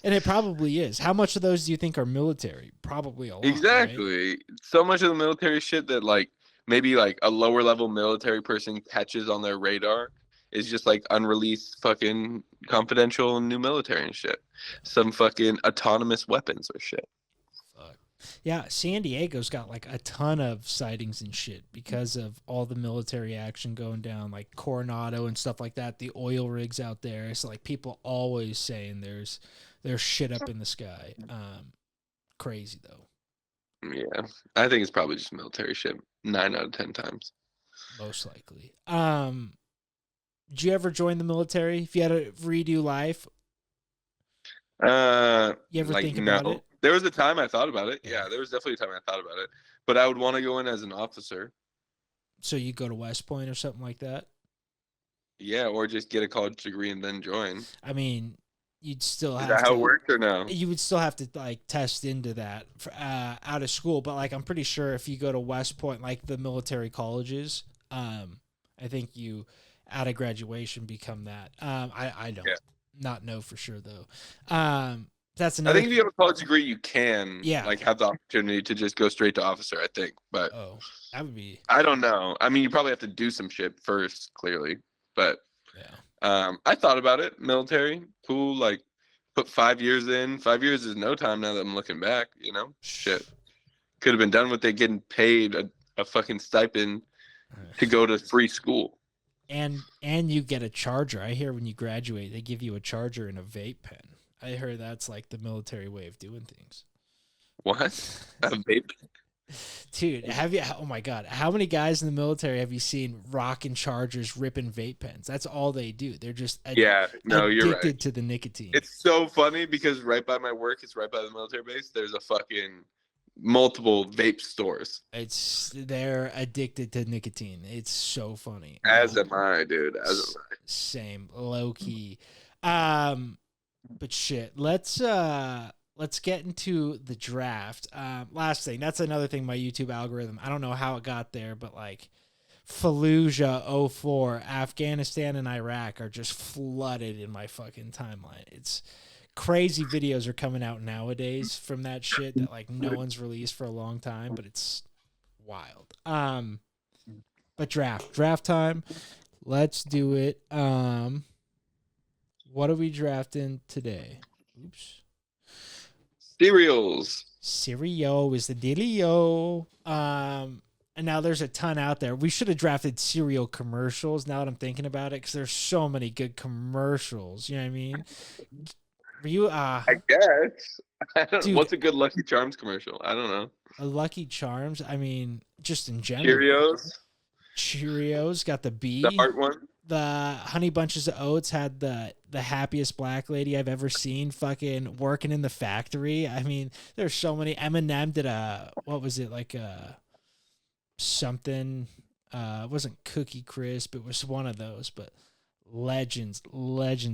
it probably is. How much of those do you think are military? Probably a lot. Exactly. Right? So much of the military shit that like maybe like a lower level military person catches on their radar is just like unreleased fucking confidential new military and shit. Yeah. Some fucking autonomous weapons or shit. Fuck. Yeah, San Diego's got like a ton of sightings and shit because of all the military action going down, like Coronado and stuff like that. The oil rigs out there. It's like people always saying there's shit up in the sky. Crazy though. Yeah, I think it's probably just military shit. 9 out of 10 times. Most likely. Did you ever join the military? If you had to redo life, you ever like think about it? There was a time I thought about it. Yeah, there was definitely a time I thought about it. But I would want to go in as an officer. So you go to West Point or something like that? Yeah, or just get a college degree and then join. I mean, you'd still have Is that how it works or no? You would still have to like test into that for, out of school, but like I'm pretty sure if you go to West Point, like the military colleges, I think you out of graduation become that. I don't not know for sure though. That's another. I think if you have a college degree, you can yeah, like have the opportunity to just go straight to officer. I think, but that would be. I don't know. I mean, you probably have to do some shit first, clearly, but I thought about it. Military, cool. Like, put 5 years in. 5 years is no time now that I'm looking back. You know, shit. Could have been done with it getting paid a fucking stipend to go to free school. And you get a charger. I hear when you graduate, they give you a charger and a vape pen. I heard that's like the military way of doing things. What? A vape? Dude, have you? Oh my god, how many guys in the military have you seen rocking chargers, ripping vape pens? That's all they do. They're just you're right. Addicted to the nicotine. It's so funny because right by my work, it's right by the military base. There's a fucking multiple vape stores. They're addicted to nicotine. It's so funny. As am I, dude. As am I. Same, low key. But shit, let's get into the draft. Last thing, that's another thing, my YouTube algorithm. I don't know how it got there, but like Fallujah 04, Afghanistan and Iraq are just flooded in my fucking timeline. It's crazy videos are coming out nowadays from that shit that like no one's released for a long time, but it's wild. But draft time. Let's do it. What are we drafting today? Oops. Cereals. Cereal is the dealio. And now there's a ton out there. We should have drafted cereal commercials now that I'm thinking about it, because there's so many good commercials. You know what I mean? I guess. I don't know. What's a good Lucky Charms commercial? I don't know. A Lucky Charms? I mean, just in general. Cheerios got the B. The heart one. The Honey Bunches of Oats had the happiest black lady I've ever seen fucking working in the factory. I mean, there's so many. Eminem did what was it, like something, it wasn't Cookie Crisp, it was one of those, but legends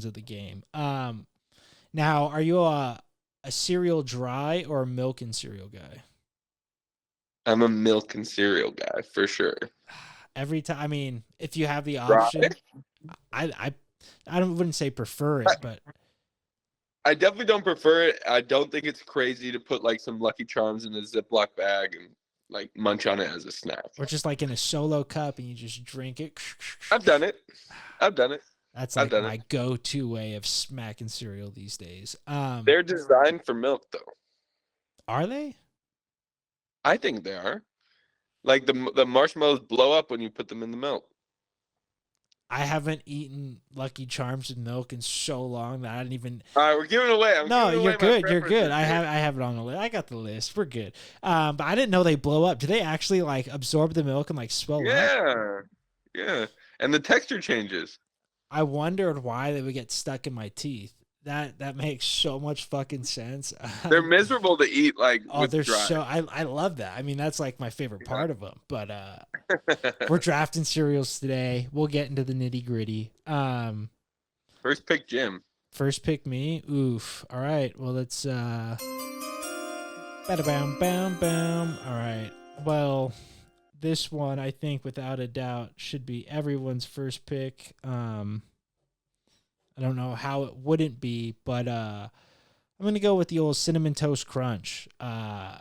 of the game. Now, are you a cereal dry or a milk and cereal guy? I'm a milk and cereal guy for sure. Every time, I mean, if you have the option, I wouldn't say prefer it, but I definitely don't prefer it. I don't think it's crazy to put like some Lucky Charms in a Ziploc bag and like munch on it as a snack, or just like in a solo cup and you just drink it. I've done it. That's like my go-to way of smacking cereal these days. They're designed for milk, though. Are they? I think they are. Like the marshmallows blow up when you put them in the milk. I haven't eaten Lucky Charms with milk in so long that I didn't even. All right, we're giving away. You're good. You're good. I have it on the list. I got the list. We're good. But I didn't know they blow up. Do they actually like absorb the milk and like swell up? Yeah. And the texture changes. I wondered why they would get stuck in my teeth. That makes so much fucking sense. They're miserable to eat. Like, they're dry. I love that. I mean, that's like my favorite part of them. But we're drafting cereals today. We'll get into the nitty gritty. First pick, Jim. First pick, me. Oof. All right. Well, let's. Bada bam bam bam. All right. Well, this one I think without a doubt should be everyone's first pick. I don't know how it wouldn't be, but I'm gonna go with the old cinnamon toast crunch. I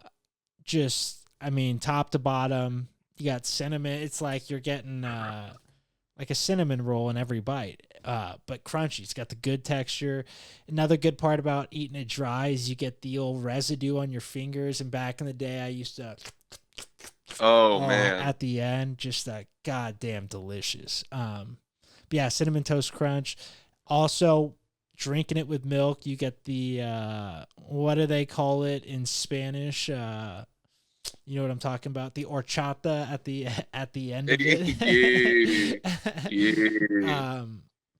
mean, top to bottom, you got cinnamon. It's like you're getting like a cinnamon roll in every bite, but crunchy. It's got the good texture. Another good part about eating it dry is you get the old residue on your fingers. And back in the day, I used to. Oh man! At the end, just that goddamn delicious. But yeah, cinnamon toast crunch. Also, drinking it with milk, you get the what do they call it in Spanish? You know what I'm talking about? The horchata at the end of it. Yeah.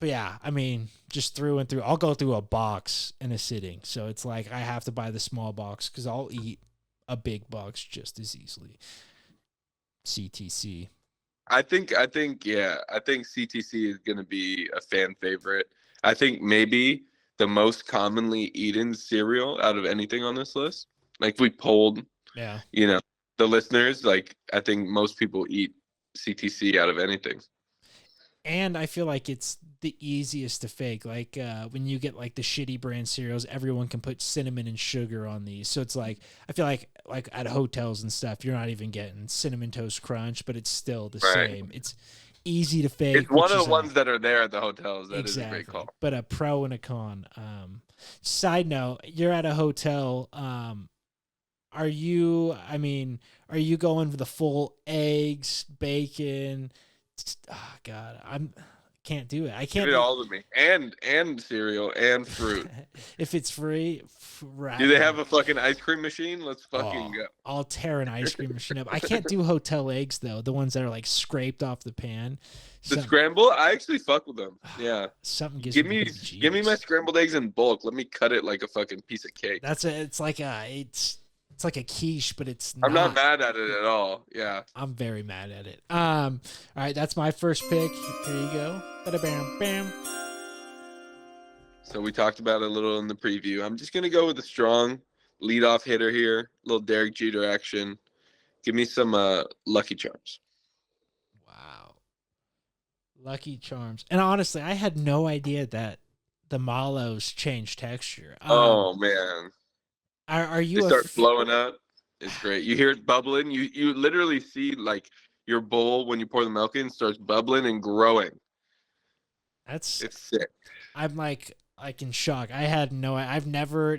But yeah, I mean, just through and through. I'll go through a box in a sitting, so it's like I have to buy the small box because I'll eat a big box just as easily. CTC. I think CTC is gonna be a fan favorite. I think maybe the most commonly eaten cereal out of anything on this list. Like we polled, the listeners. Like I think most people eat CTC out of anything. And I feel like it's the easiest to fake. Like when you get like the shitty brand cereals, everyone can put cinnamon and sugar on these. So it's like I feel like at hotels and stuff, you're not even getting cinnamon toast crunch, but it's still the same. It's easy to fake. It's one of the ones that are there at the hotels. That is a great call. But a pro and a con. Side note, you're at a hotel. Are you going for the full eggs, bacon? Oh God, can't do it. I can't. Give it all to me, and cereal and fruit. If it's free, do they have a fucking ice cream machine? Let's fucking go. I'll tear an ice cream machine up. I can't do hotel eggs though. The ones that are like scraped off the pan. The scramble, I actually fuck with them. Yeah. Something gives give me my scrambled eggs in bulk. Let me cut it like a fucking piece of cake. It's like a quiche, but it's not. I'm not mad at it at all. Yeah. I'm very mad at it. All right, that's my first pick. Here you go. Bam, bam. So we talked about it a little in the preview. I'm just going to go with a strong leadoff hitter here. A little Derek Jeter action. Give me some Lucky Charms. Wow. Lucky Charms. And honestly, I had no idea that the mallows change texture. Oh, man. Are you start blowing up? It's great. You hear it bubbling. You literally see like your bowl when you pour the milk in starts bubbling and growing. It's sick. I'm like in shock. I've never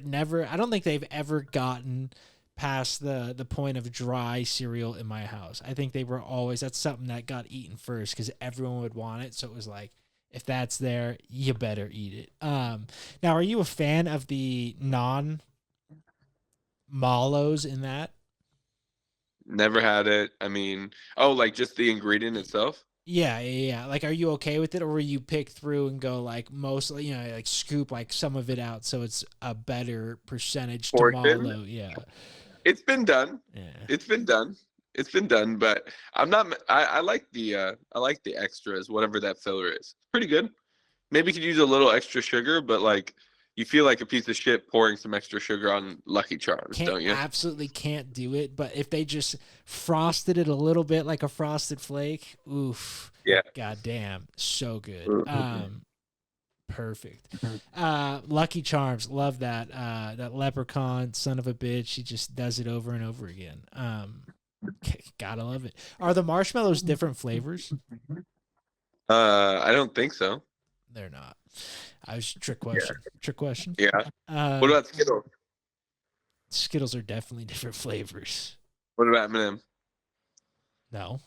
I don't think they've ever gotten past the point of dry cereal in my house. I think they were always that's something that got eaten first because everyone would want it. So it was like if that's there, you better eat it. Now are you a fan of the mallows in that? Never had it. I mean, like just the ingredient itself? Yeah. Like, are you okay with it, or will you pick through and go like mostly, like scoop like some of it out so it's a better percentage to mallow? Yeah. It's been done. Yeah. It's been done, but I'm not. I like the extras, whatever that filler is. It's pretty good. Maybe could use a little extra sugar, but like. You feel like a piece of shit pouring some extra sugar on Lucky Charms, don't you? Absolutely can't do it. But if they just frosted it a little bit like a Frosted Flake, oof. Yeah. Goddamn. So good. Perfect. Lucky Charms. Love that. That leprechaun, son of a bitch. He just does it over and over again. Gotta love it. Are the marshmallows different flavors? I don't think so. They're not. I was trick question. Yeah. Trick question. Yeah. What about Skittles? Skittles are definitely different flavors. What about M&M? No.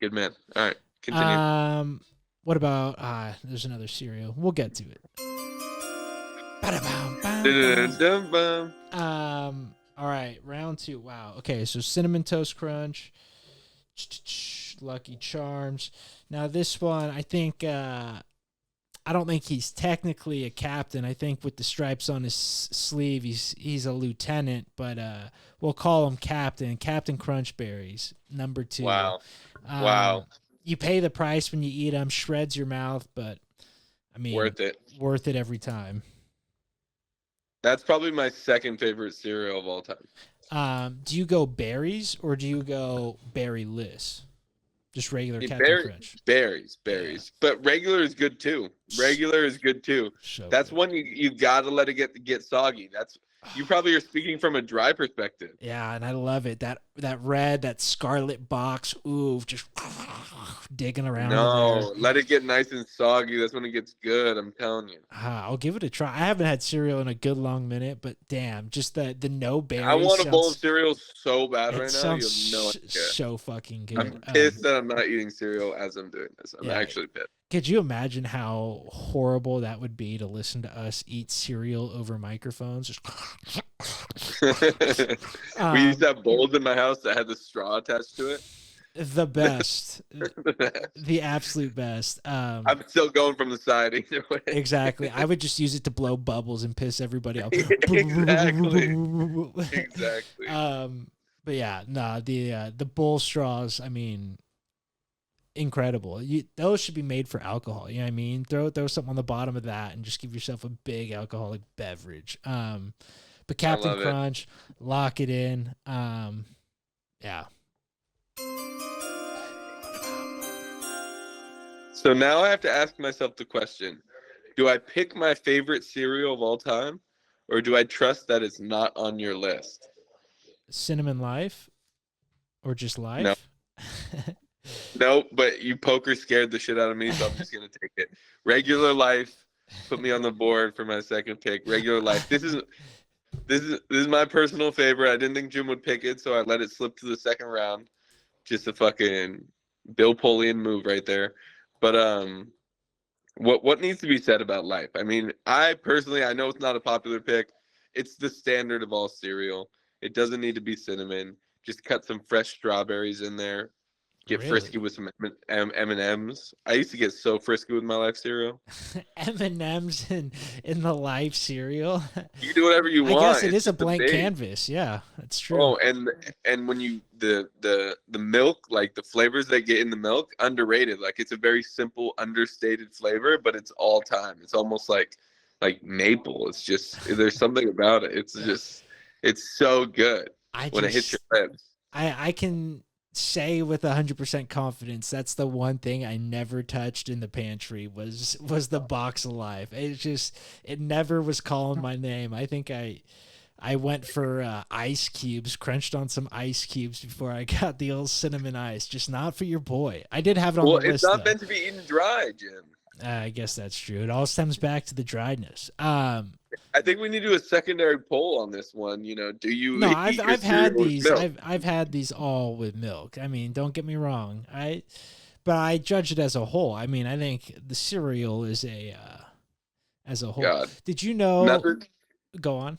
Good man. All right. Continue. What about there's another cereal. We'll get to it. All right, round 2. Wow. Okay, so Cinnamon Toast Crunch, Lucky Charms. Now this one, I think I don't think he's technically a captain. I think with the stripes on his sleeve, he's a lieutenant, but we'll call him Captain. Captain Crunchberries, number 2. Wow. Wow. You pay the price when you eat them, shreds your mouth, but I mean, worth it every time. That's probably my second favorite cereal of all time. Do you go berries or do you go berryless? Just regular Captain Crunch. Berries. Yeah. But regular is good too. So That's good. one you gotta let it get soggy. You probably are speaking from a dry perspective. Yeah, and I love it. That red, that scarlet box. Ooh, just digging around. No, let it get nice and soggy. That's when it gets good. I'm telling you. I'll give it a try. I haven't had cereal in a good long minute, but damn, just the no berries. I want a bowl of cereal so bad right now. You have no idea. So fucking good. I'm pissed that I'm not eating cereal as I'm doing this. I'm actually pissed. Could you imagine how horrible that would be to listen to us eat cereal over microphones? We used to have bowls in my house that had the straw attached to it. The best. The absolute best. I'm still going from the side either way. Exactly. I would just use it to blow bubbles and piss everybody off. Exactly. But yeah, the bull straws, I mean, incredible. Those should be made for alcohol. You know what I mean? Throw something on the bottom of that and just give yourself a big alcoholic beverage. But Captain Crunch, lock it in. Yeah. So now I have to ask myself the question, do I pick my favorite cereal of all time, or do I trust that it's not on your list? Cinnamon Life? Or just Life? No. No, but you poker scared the shit out of me, so I'm just going to take it. Regular Life, put me on the board for my second pick. Regular Life. This is my personal favorite. I didn't think Jim would pick it, so I let it slip to the second round. Just a fucking Bill Polian move right there. But what needs to be said about Life? I mean, I know it's not a popular pick. It's the standard of all cereal. It doesn't need to be cinnamon. Just cut some fresh strawberries in there. Get frisky with some M&Ms. I used to get so frisky with my Life cereal. M&Ms in the Life cereal. You do whatever you want. I guess it is a blank canvas. Yeah, that's true. Oh, and when you the milk, like the flavors they get in the milk, underrated. Like it's a very simple, understated flavor, but it's all time. It's almost like maple. It's just there's something about it. It's so good when it hits your lips. I can say with 100% confidence that's the one thing I never touched in the pantry was the box of Life. It never was calling my name. I think I went for ice cubes, crunched on some ice cubes before I got the old cinnamon ice. Just not for your boy. I did have it on the list. Well, it's not meant to be eaten dry, Jim. I guess that's true. It all stems back to the dryness. I think we need to do a secondary poll on this one. You know, do you? No, I've had these. I've had these all with milk. I mean, don't get me wrong. But I judge it as a whole. I mean, I think the cereal is as a whole. God. Did you know? Go on.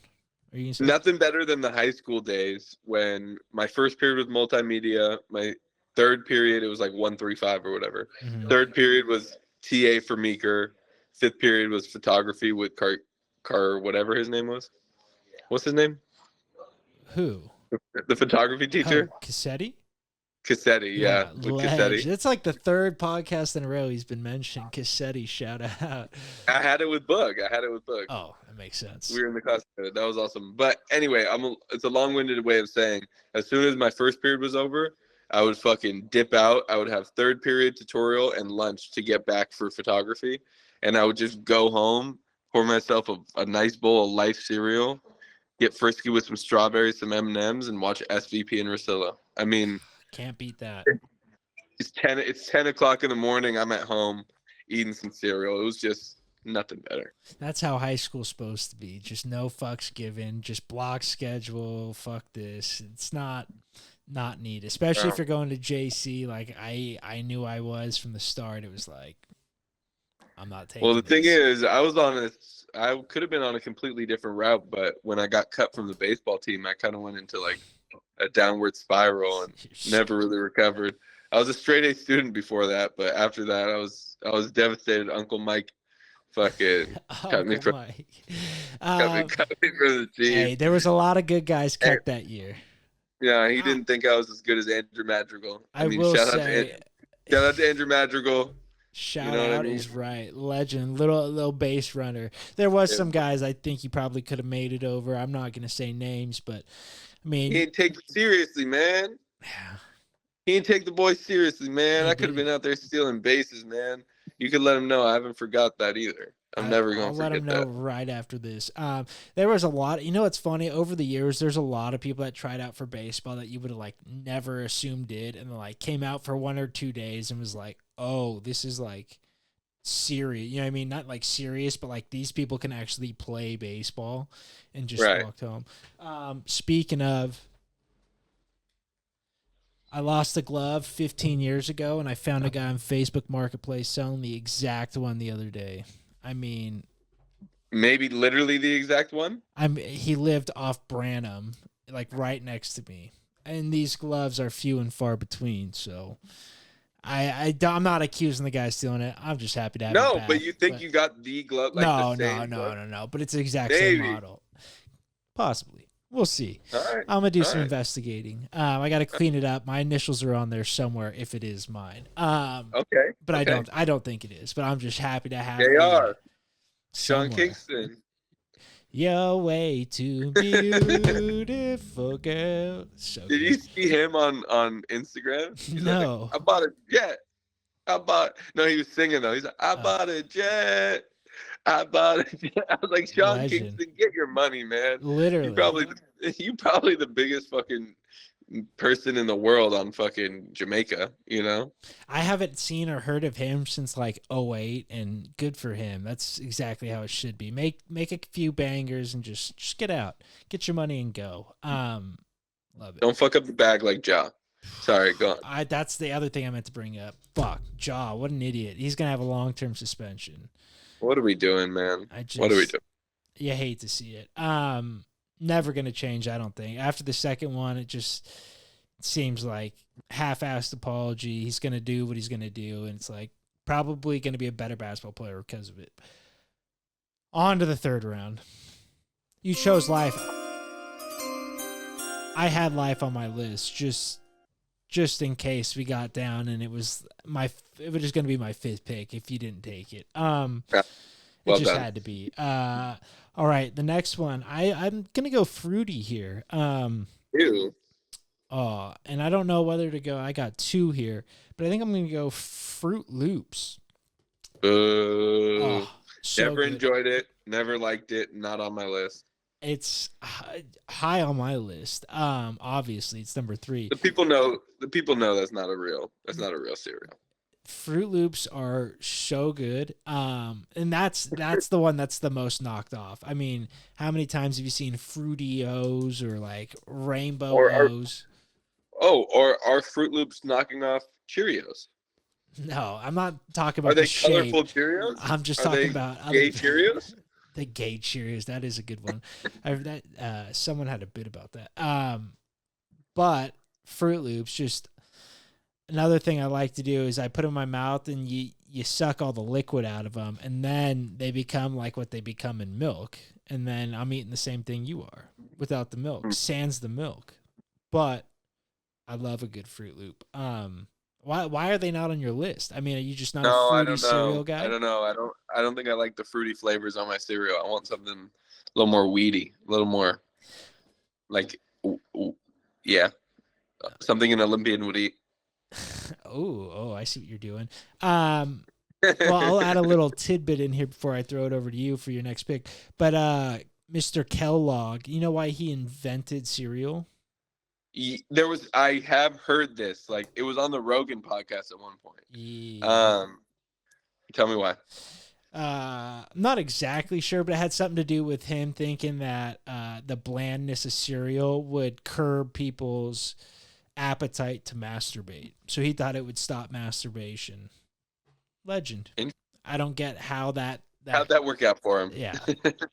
Are you gonna say nothing better than the high school days when my first period was multimedia. My third period it was like 135 or whatever. Mm-hmm. Third period was TA for Meeker. Fifth period was photography with Car, whatever his name was. What's his name? Who? The photography teacher? Cassetti? Cassetti, yeah. Cassetti. It's like the third podcast in a row he's been mentioned. Cassetti, shout out. I had it with Bug. Oh, that makes sense. We were in the class together. That was awesome. But anyway, it's a long-winded way of saying as soon as my first period was over, I would fucking dip out. I would have third period tutorial and lunch to get back for photography. And I would just go home, pour myself a nice bowl of Life cereal, get frisky with some strawberries, some M&Ms, and watch SVP and Russillo. I mean, can't beat that. It's 10 o'clock in the morning. I'm at home eating some cereal. It was just nothing better. That's how high school's supposed to be. Just no fucks given. Just block schedule. Fuck this. It's not neat, especially if you're going to JC. Like I knew I was from the start. It was like, I'm not taking. Well, the thing is, I could have been on a completely different route, but when I got cut from the baseball team, I kind of went into like a downward spiral and never really recovered. I was a straight A student before that, but after that, I was devastated. Uncle Mike fucking cut me from the team. Hey, there was a lot of good guys cut that year. Yeah, he didn't think I was as good as Andrew Madrigal. Shout out to Andrew Madrigal. Shout out is right. Legend, little base runner. There was some guys I think you probably could have made it over. I'm not going to say names, but I mean, he ain't take it seriously, man. He didn't take the boys seriously, man. I could have been out there stealing bases, man. You could let him know. I haven't forgot that either. I'm never going to forget that. I'll let him know right after this. There was a lot. You know what's funny? Over the years, there's a lot of people that tried out for baseball that you would have like never assumed did, and like came out for 1 or 2 days and was like, "Oh, this is like serious." You know what I mean? Not like serious, but like these people can actually play baseball, and just walked home. Speaking of. I lost a glove 15 years ago, and I found a guy on Facebook Marketplace selling the exact one the other day. I mean, maybe literally the exact one. He lived off Branham, like right next to me, and these gloves are few and far between. So, I'm not accusing the guy of stealing it. I'm just happy to have it back. No, but you think you got the glove? Like no. But it's the exact same model, possibly. We'll see. All right. I'm gonna do some investigating. I got to clean it up. My initials are on there somewhere if it is mine. Okay. But I don't think it is. But I'm just happy to have. They are. Sean Kingston. You're way too beautiful, girl. So Did you see him on Instagram? He's no. Like, I bought a jet. No, he was singing though. He's like, I bought a jet. I was like, Sean Kingston, get your money, man. Literally. You probably the biggest fucking person in the world on fucking Jamaica, you know? I haven't seen or heard of him since like 2008, and good for him. That's exactly how it should be. Make a few bangers and just get out. Get your money and go. Love it. Don't fuck up the bag like Ja. Sorry, go on. That's the other thing I meant to bring up. Fuck, Ja, what an idiot. He's going to have a long-term suspension. What are we doing, man? What are we doing? You hate to see it. Never going to change, I don't think. After the second one, it just seems like half-assed apology. He's going to do what he's going to do, and it's like probably going to be a better basketball player because of it. On to the third round. You chose life. I had life on my list just in case we got down and it was just going to be my fifth pick if you didn't take it. It just done. Had to be. All right, the next one. I'm going to go fruity here. Ew. And I don't know whether to go. I got 2 here, but I think I'm going to go Fruit Loops. So never good. Enjoyed it. Never liked it. Not on my list. It's high on my list. Obviously, it's number 3. The people know that's not a real cereal. Fruit Loops are so good. And that's the one that's the most knocked off. I mean, how many times have you seen Fruity O's or like Rainbow O's? Or are Fruit Loops knocking off Cheerios? No, I'm not talking about Are they the colorful shape. Cheerios? I'm just talking about gay Cheerios? The gay Cheerios. That is a good one. Someone had a bit about that. But Fruit Loops, just another thing I like to do is I put them in my mouth and you suck all the liquid out of them, and then they become like what they become in milk. And then I'm eating the same thing you are without the milk, sans the milk. But I love a good Fruit Loop. Why are they not on your list? I mean, are you just not a fruity cereal guy? I don't know. I don't think I like the fruity flavors on my cereal. I want something a little more weedy, a little more like, something an Olympian would eat. Oh, I see what you're doing. Well, I'll add a little tidbit in here before I throw it over to you for your next pick. But Mr. Kellogg, you know why he invented cereal? I have heard this. Like, it was on the Rogan podcast at one point. Yeah. Tell me why. I'm not exactly sure, but it had something to do with him thinking that the blandness of cereal would curb people's appetite to masturbate. So he thought it would stop masturbation. Legend. I don't get how how'd that work out for him? Yeah,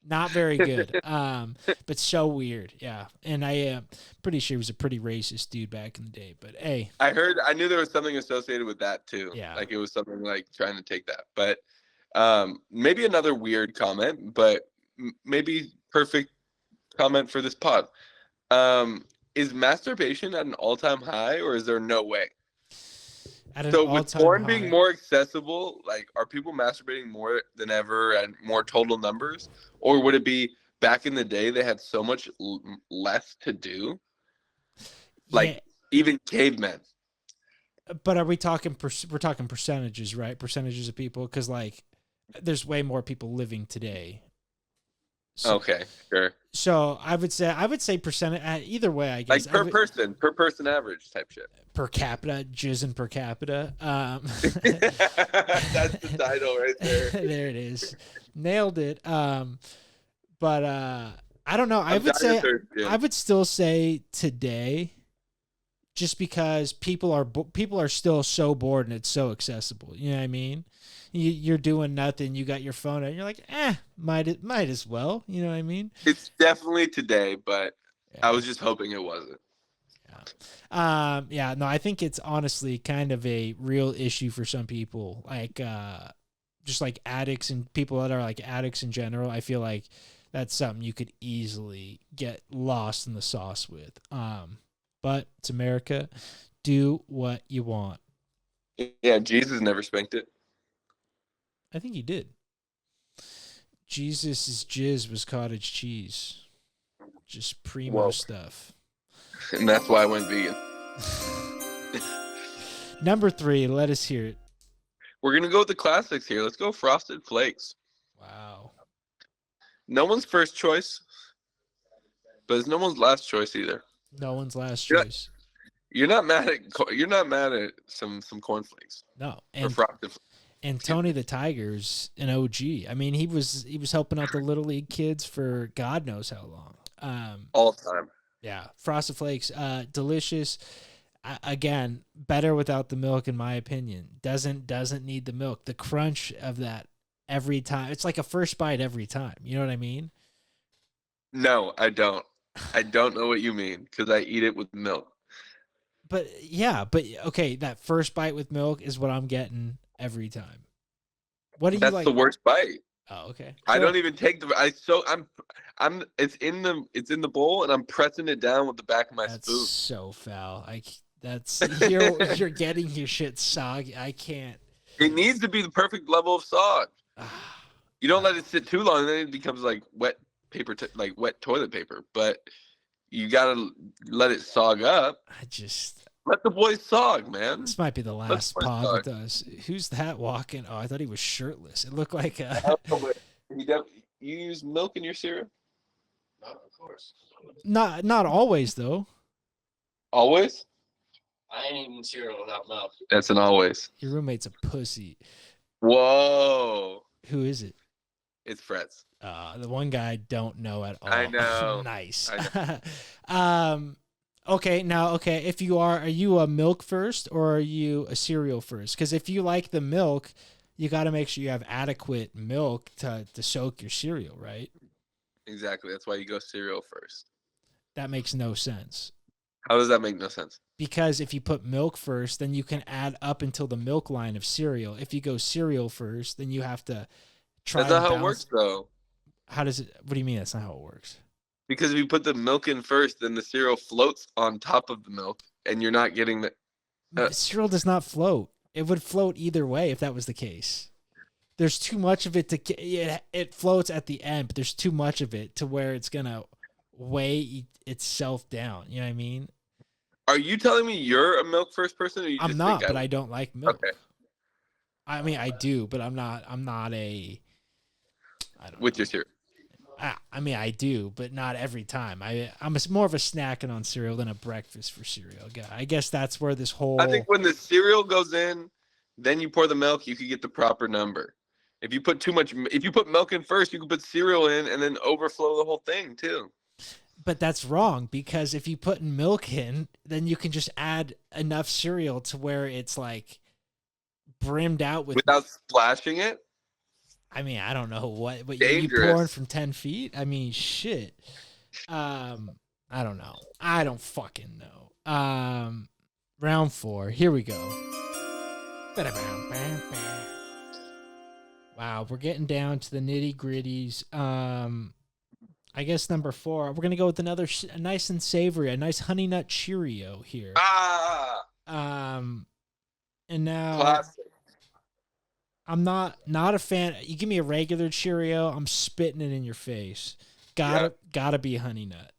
not very good. But so weird. Yeah, and I am pretty sure he was a pretty racist dude back in the day. But hey, I knew there was something associated with that too. Yeah, like it was something like trying to take that. But maybe another weird comment, but maybe perfect comment for this pod. Is masturbation at an all-time high, or is there no way? So with porn being more accessible, like, are people masturbating more than ever and more total numbers? Or would it be back in the day they had so much less to do Like yeah. even cavemen. But are we talking? We're talking percentages, right? Percentages of people, because like, there's way more people living today. So, Okay, sure. So I would say percent. Either way, I guess Like per person average type shit. Per capita, jizzing per capita. That's the title right there. There it is, nailed it. But I don't know. I would still say today, just because people are still so bored and it's so accessible. You know what I mean? You're doing nothing. You got your phone out. And you're like, might as well. You know what I mean? It's definitely today, but I was just hoping it wasn't. Yeah. No, I think it's honestly kind of a real issue for some people, like just like addicts and people that are like addicts in general. I feel like that's something you could easily get lost in the sauce with. But it's America. Do what you want. Yeah, Jesus never spanked it. I think he did. Jesus' jizz was cottage cheese. Just primo stuff. And that's why I went vegan. Number 3, let us hear it. We're going to go with the classics here. Let's go Frosted Flakes. Wow. No one's first choice, but it's no one's last choice either. No one's last choice. You're not mad at some cornflakes. No. And Tony the Tiger's an OG. I mean, he was helping out the Little League kids for God knows how long. All time. Yeah, Frosted Flakes, delicious. Again, better without the milk, in my opinion. Doesn't need the milk. The crunch of that every time. It's like a first bite every time. You know what I mean? No, I don't. I don't know what you mean because I eat it with milk. But okay, that first bite with milk is what I'm getting every time. What do you like? That's the worst bite. Oh, okay. I don't even take it's in the bowl and I'm pressing it down with the back of my spoon. That's so foul. You're getting your shit soggy. I can't. It needs to be the perfect level of sog. You don't let it sit too long, and then it becomes like wet paper, like wet toilet paper. But you gotta let it sog up. Let the boys sog, man. This might be the last pod with us. Who's that walking? Oh, I thought he was shirtless. It looked like you use milk in your cereal? No, of course. Not always though. Always? I ain't eating cereal without milk. That's an always. Your roommate's a pussy. Whoa. Who is it? It's Fred's. The one guy I don't know at all. I know. Nice. I know. Okay. If you are you a milk first or are you a cereal first? Because if you like the milk, you got to make sure you have adequate milk to soak your cereal, right? Exactly. That's why you go cereal first. That makes no sense. How does that make no sense? Because if you put milk first, then you can add up until the milk line of cereal. If you go cereal first, then you have to try. That's not how it works, though. How does it? What do you mean? That's not how it works. Because if you put the milk in first, then the cereal floats on top of the milk, and you're not getting the. Cereal does not float. It would float either way if that was the case. There's too much of it it floats at the end, but there's too much of it to where it's gonna weigh itself down. You know what I mean? Are you telling me you're a milk first person? Or you I'm not, but I don't like milk. Okay. I mean, I do, but I'm not a. I don't with know. Your cereal. I mean, I do, but not every time. I'm more of a snacking on cereal than a breakfast for cereal guy. I guess that's where this whole. I think when the cereal goes in, then you pour the milk. You can get the proper number. If you put milk in first, you can put cereal in and then overflow the whole thing too. But that's wrong because if you put milk in, then you can just add enough cereal to where it's like brimmed out with. Without splashing it. I mean, I don't know what you pouring from 10 feet. I mean, shit. I don't know. I don't fucking know. Round 4. Here we go. Wow, we're getting down to the nitty gritties. I guess number 4. We're gonna go with another nice and savory, a nice Honey Nut Cheerio here. And now. Classic. I'm not a fan. You give me a regular Cheerio, I'm spitting it in your face. Gotta be Honey Nut.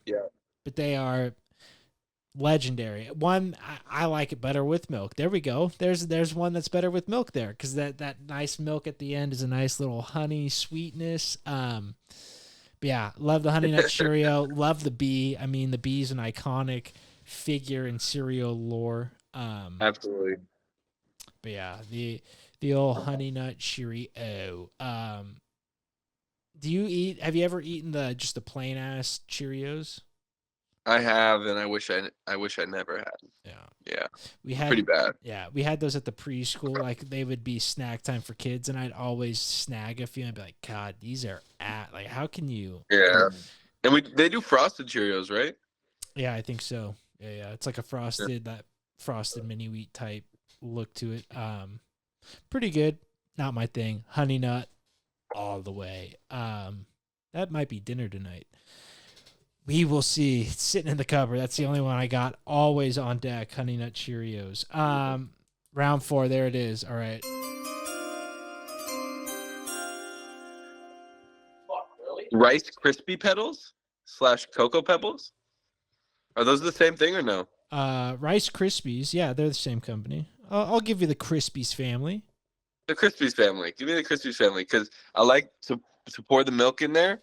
Yeah. But they are legendary. One, I like it better with milk. There we go. There's one that's better with milk there, because that nice milk at the end is a nice little honey sweetness. But yeah, love the Honey Nut Cheerio. Love the bee. I mean, the bee's an iconic figure in cereal lore. Absolutely. But yeah, the old Honey Nut Cheerio. Have you ever eaten just the plain ass Cheerios? I have, and I wish I never had. Yeah. We had pretty bad. Yeah, we had those at the preschool. Like, they would be snack time for kids, and I'd always snag a few and be like, God, these are like, how can you? Yeah. And they do frosted Cheerios, right? Yeah, I think so. Yeah. It's like that frosted mini wheat type look to it. Pretty good. Not my thing. Honey Nut all the way. That might be dinner tonight. We will see. It's sitting in the cupboard. That's the only one I got. Always on deck. Honey Nut Cheerios. Round 4. There it is. All right. Really? Rice Krispie Petals / Cocoa Pebbles. Are those the same thing or no? Rice Krispies. Yeah, they're the same company. I'll give you the Krispies family. The Krispies family. Give me the Krispies family, because I like to pour the milk in there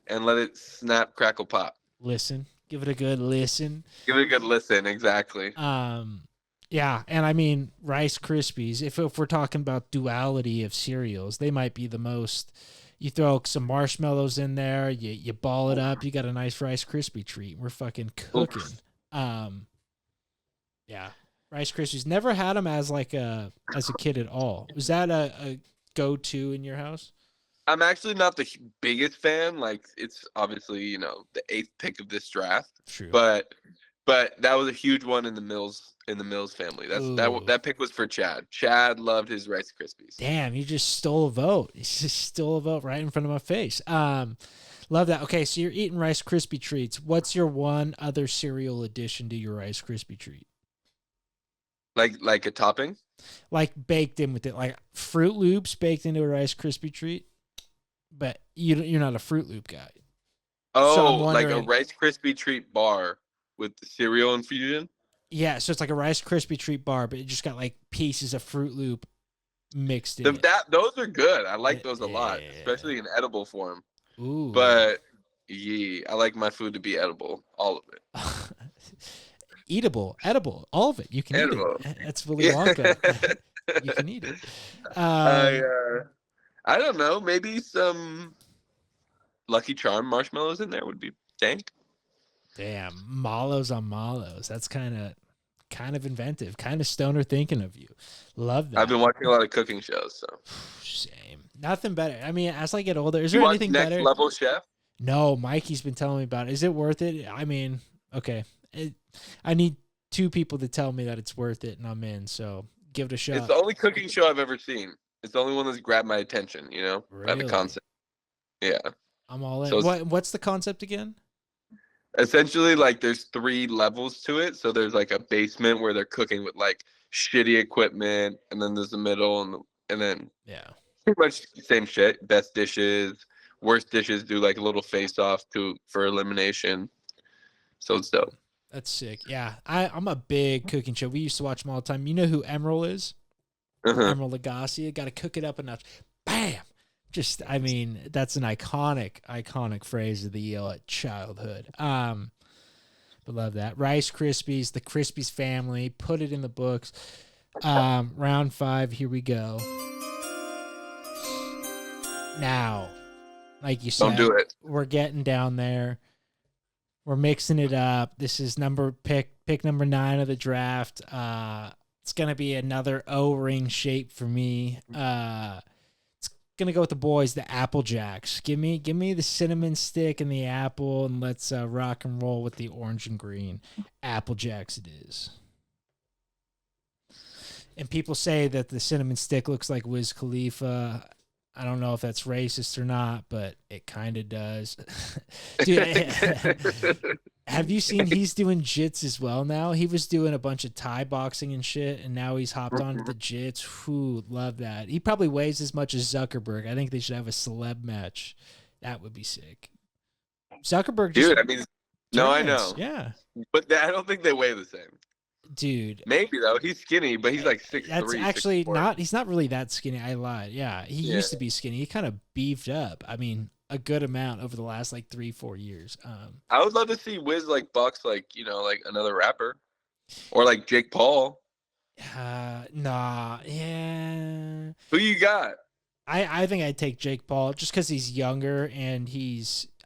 and let it snap, crackle, pop. Listen. Give it a good listen. Give it a good listen, exactly. Yeah, and I mean, Rice Krispies, if we're talking about duality of cereals, they might be the most. You throw some marshmallows in there, you ball it up, you got a nice Rice Krispie treat. We're fucking cooking. Yeah, Rice Krispies. Never had them as a kid at all. Was that a go-to in your house? I'm actually not the biggest fan. Like, it's obviously, the 8th pick of this draft. True. But that was a huge one in the Mills family. That pick was for Chad. Chad loved his Rice Krispies. Damn, you just stole a vote. You just stole a vote right in front of my face. Love that. Okay, so you're eating Rice Krispie treats. What's your one other cereal addition to your Rice Krispie treat? Like a topping? Like baked in with it, like Fruit Loops baked into a Rice Krispie treat. But you're not a Fruit Loop guy. Oh, so like a Rice Krispie treat bar with the cereal infusion? Yeah, so it's like a Rice Krispie treat bar, but it just got like pieces of Fruit Loop mixed in. Those are good. I like those a lot, especially in edible form. Ooh. But I like my food to be edible, all of it. Eatable, edible, all of it. You can eat it. That's Willy Wonka. You can eat it. I don't know. Maybe some Lucky Charm marshmallows in there would be dank. Damn, mallows on mallows. That's kind of inventive, kind of stoner thinking of you. Love that. I've been watching a lot of cooking shows, so same. Nothing better. I mean, as I get older, is there anything Next better? Level Chef? No, Mikey's been telling me about it. Is it worth it? I mean, okay, I need 2 people to tell me that it's worth it, and I'm in. So give it a shot. It's the only cooking show I've ever seen. It's the only one that's grabbed my attention, by the concept. Yeah. I'm all in. So what's the concept again? Essentially, like, there's 3 levels to it. So there's like a basement where they're cooking with like shitty equipment, and then there's the middle, and then pretty much the same shit. Best dishes, worst dishes do like a little face off for elimination. So it's dope. That's sick. Yeah, I'm a big cooking show. We used to watch them all the time. You know who Emerald is? Emerald Lagasse. Got to cook it up enough. Bam! Just, I mean, that's an iconic phrase of the childhood. But love that. Rice Krispies, the Krispies family. Put it in the books. Round 5. Here we go. Now, like you said, don't do it. We're getting down there. We're mixing it up. This is pick number 9 of the draft. It's gonna be another O-ring shape for me. It's gonna go with the boys, the Apple Jacks. Give me the cinnamon stick and the apple, and let's rock and roll with the orange and green. Apple Jacks it is. And people say that the cinnamon stick looks like Wiz Khalifa. I don't know if that's racist or not, but it kind of does. Dude, have you seen he's doing jits as well now? He was doing a bunch of Thai boxing and shit, and now he's hopped onto the jits. Whoo, love that. He probably weighs as much as Zuckerberg. I think they should have a celeb match. That would be sick. Zuckerberg just... Dude, I mean, no, I know. Yeah. But I don't think they weigh the same. Dude. Maybe though. He's skinny, but he's like 6'3". That's actually 6'4". not. He's not really that skinny. I lied. Yeah, he used to be skinny. He kind of beefed up. I mean, a good amount over the last like 3-4 years. I would love to see Wiz like box like like another rapper, or like Jake Paul. Nah. Yeah. Who you got? I think I'd take Jake Paul just because he's younger and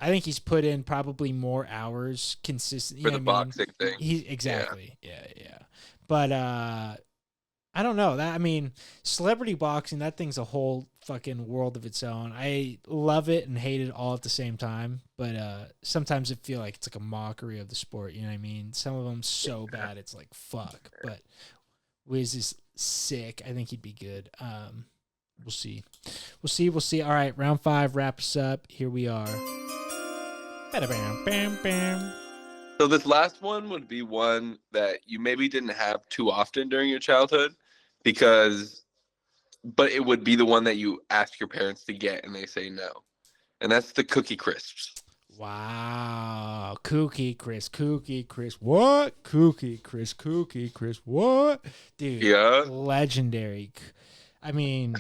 I think he's put in probably more hours consistent for the boxing thing. Exactly. Yeah. But I don't know that. I mean, celebrity boxing, that thing's a whole fucking world of its own. I love it and hate it all at the same time. But sometimes I feel like it's like a mockery of the sport. You know what I mean? Some of them so bad it's like fuck. But Wiz is sick. I think he'd be good. We'll see. All right, round 5 wraps up. Here we are. So this last one would be one that you maybe didn't have too often during your childhood, but it would be the one that you ask your parents to get and they say no. And that's the Cookie Crisps. Wow. Cookie Crisp. What? Cookie Crisp. What? Dude. Yeah. Legendary. I mean,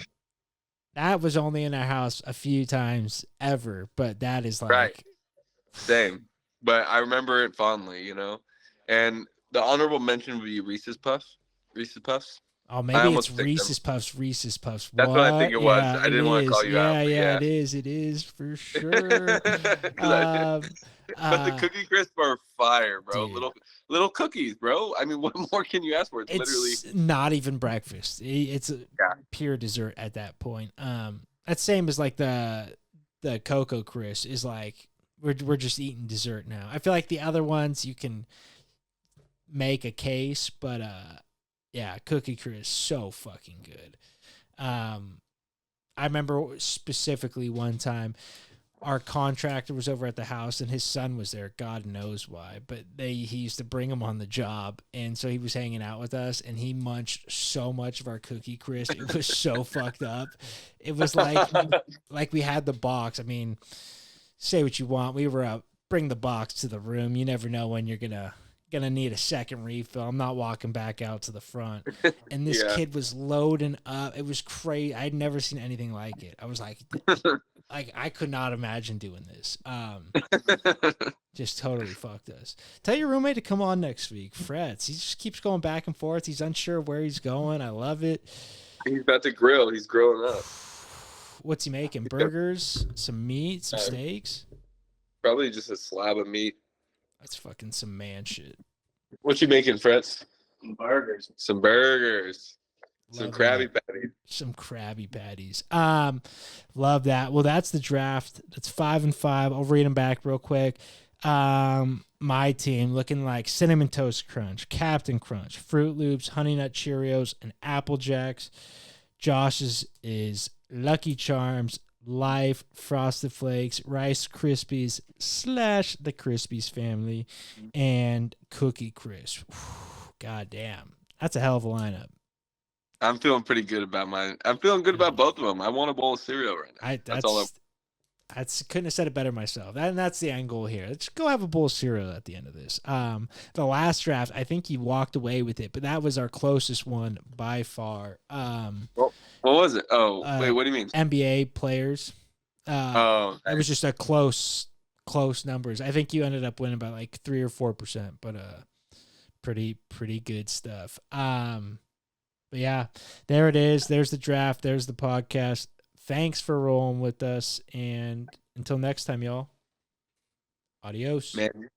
that was only in our house a few times ever, but that is like right. Same. But I remember it fondly, And the honorable mention would be Reese's Puffs. Oh, maybe it's Reese's Puffs. That's what I think it was. I didn't want to call you out. Yeah, it is for sure. But the Cookie Crisp are fire, bro. Dude. Little cookies, bro. I mean, what more can you ask for? It's literally not even breakfast. It's pure dessert at that point. That's same as like the Cocoa Crisp is like we're just eating dessert now. I feel like the other ones you can make a case, but yeah, Cookie Crisp so fucking good. I remember specifically one time our contractor was over at the house and his son was there. God knows why, but he used to bring him on the job. And so he was hanging out with us and he munched so much of our Cookie Crisp. It was so fucked up. It was like we had the box. I mean, say what you want. We were bring the box to the room. You never know when you're gonna need a second refill. I'm not walking back out to the front. And this kid was loading up. It was crazy. I'd never seen anything like it. I was like I could not imagine doing this. Just totally fucked us. Tell your roommate to come on next week. Frets. He just keeps going back and forth. He's unsure where he's going. I love it. He's about to grill. He's grilling up. What's he making? Burgers, some meat, some steaks? Probably just a slab of meat. That's fucking some man shit. What you making, Frets? Some burgers. Some Krabby Patties. Some Krabby Patties. Love that. Well, that's the draft. That's 5 and 5. I'll read them back real quick. My team looking like Cinnamon Toast Crunch, Captain Crunch, Fruit Loops, Honey Nut Cheerios, and Apple Jacks. Josh's is Lucky Charms, Life, Frosted Flakes, Rice Krispies / the Krispies family, and Cookie Crisp. God damn. That's a hell of a lineup. I'm feeling pretty good about mine. I'm feeling good about both of them. I want a bowl of cereal right now. That's all. Couldn't have said it better myself. And that's the end goal here. Let's go have a bowl of cereal at the end of this. The last draft, I think you walked away with it, but that was our closest one by far. What was it? Oh, wait, what do you mean? NBA players. It was just a close numbers. I think you ended up winning by like 3 or 4%, but pretty good stuff. But yeah, there it is. There's the draft. There's the podcast. Thanks for rolling with us. And until next time, y'all. Adios. Man.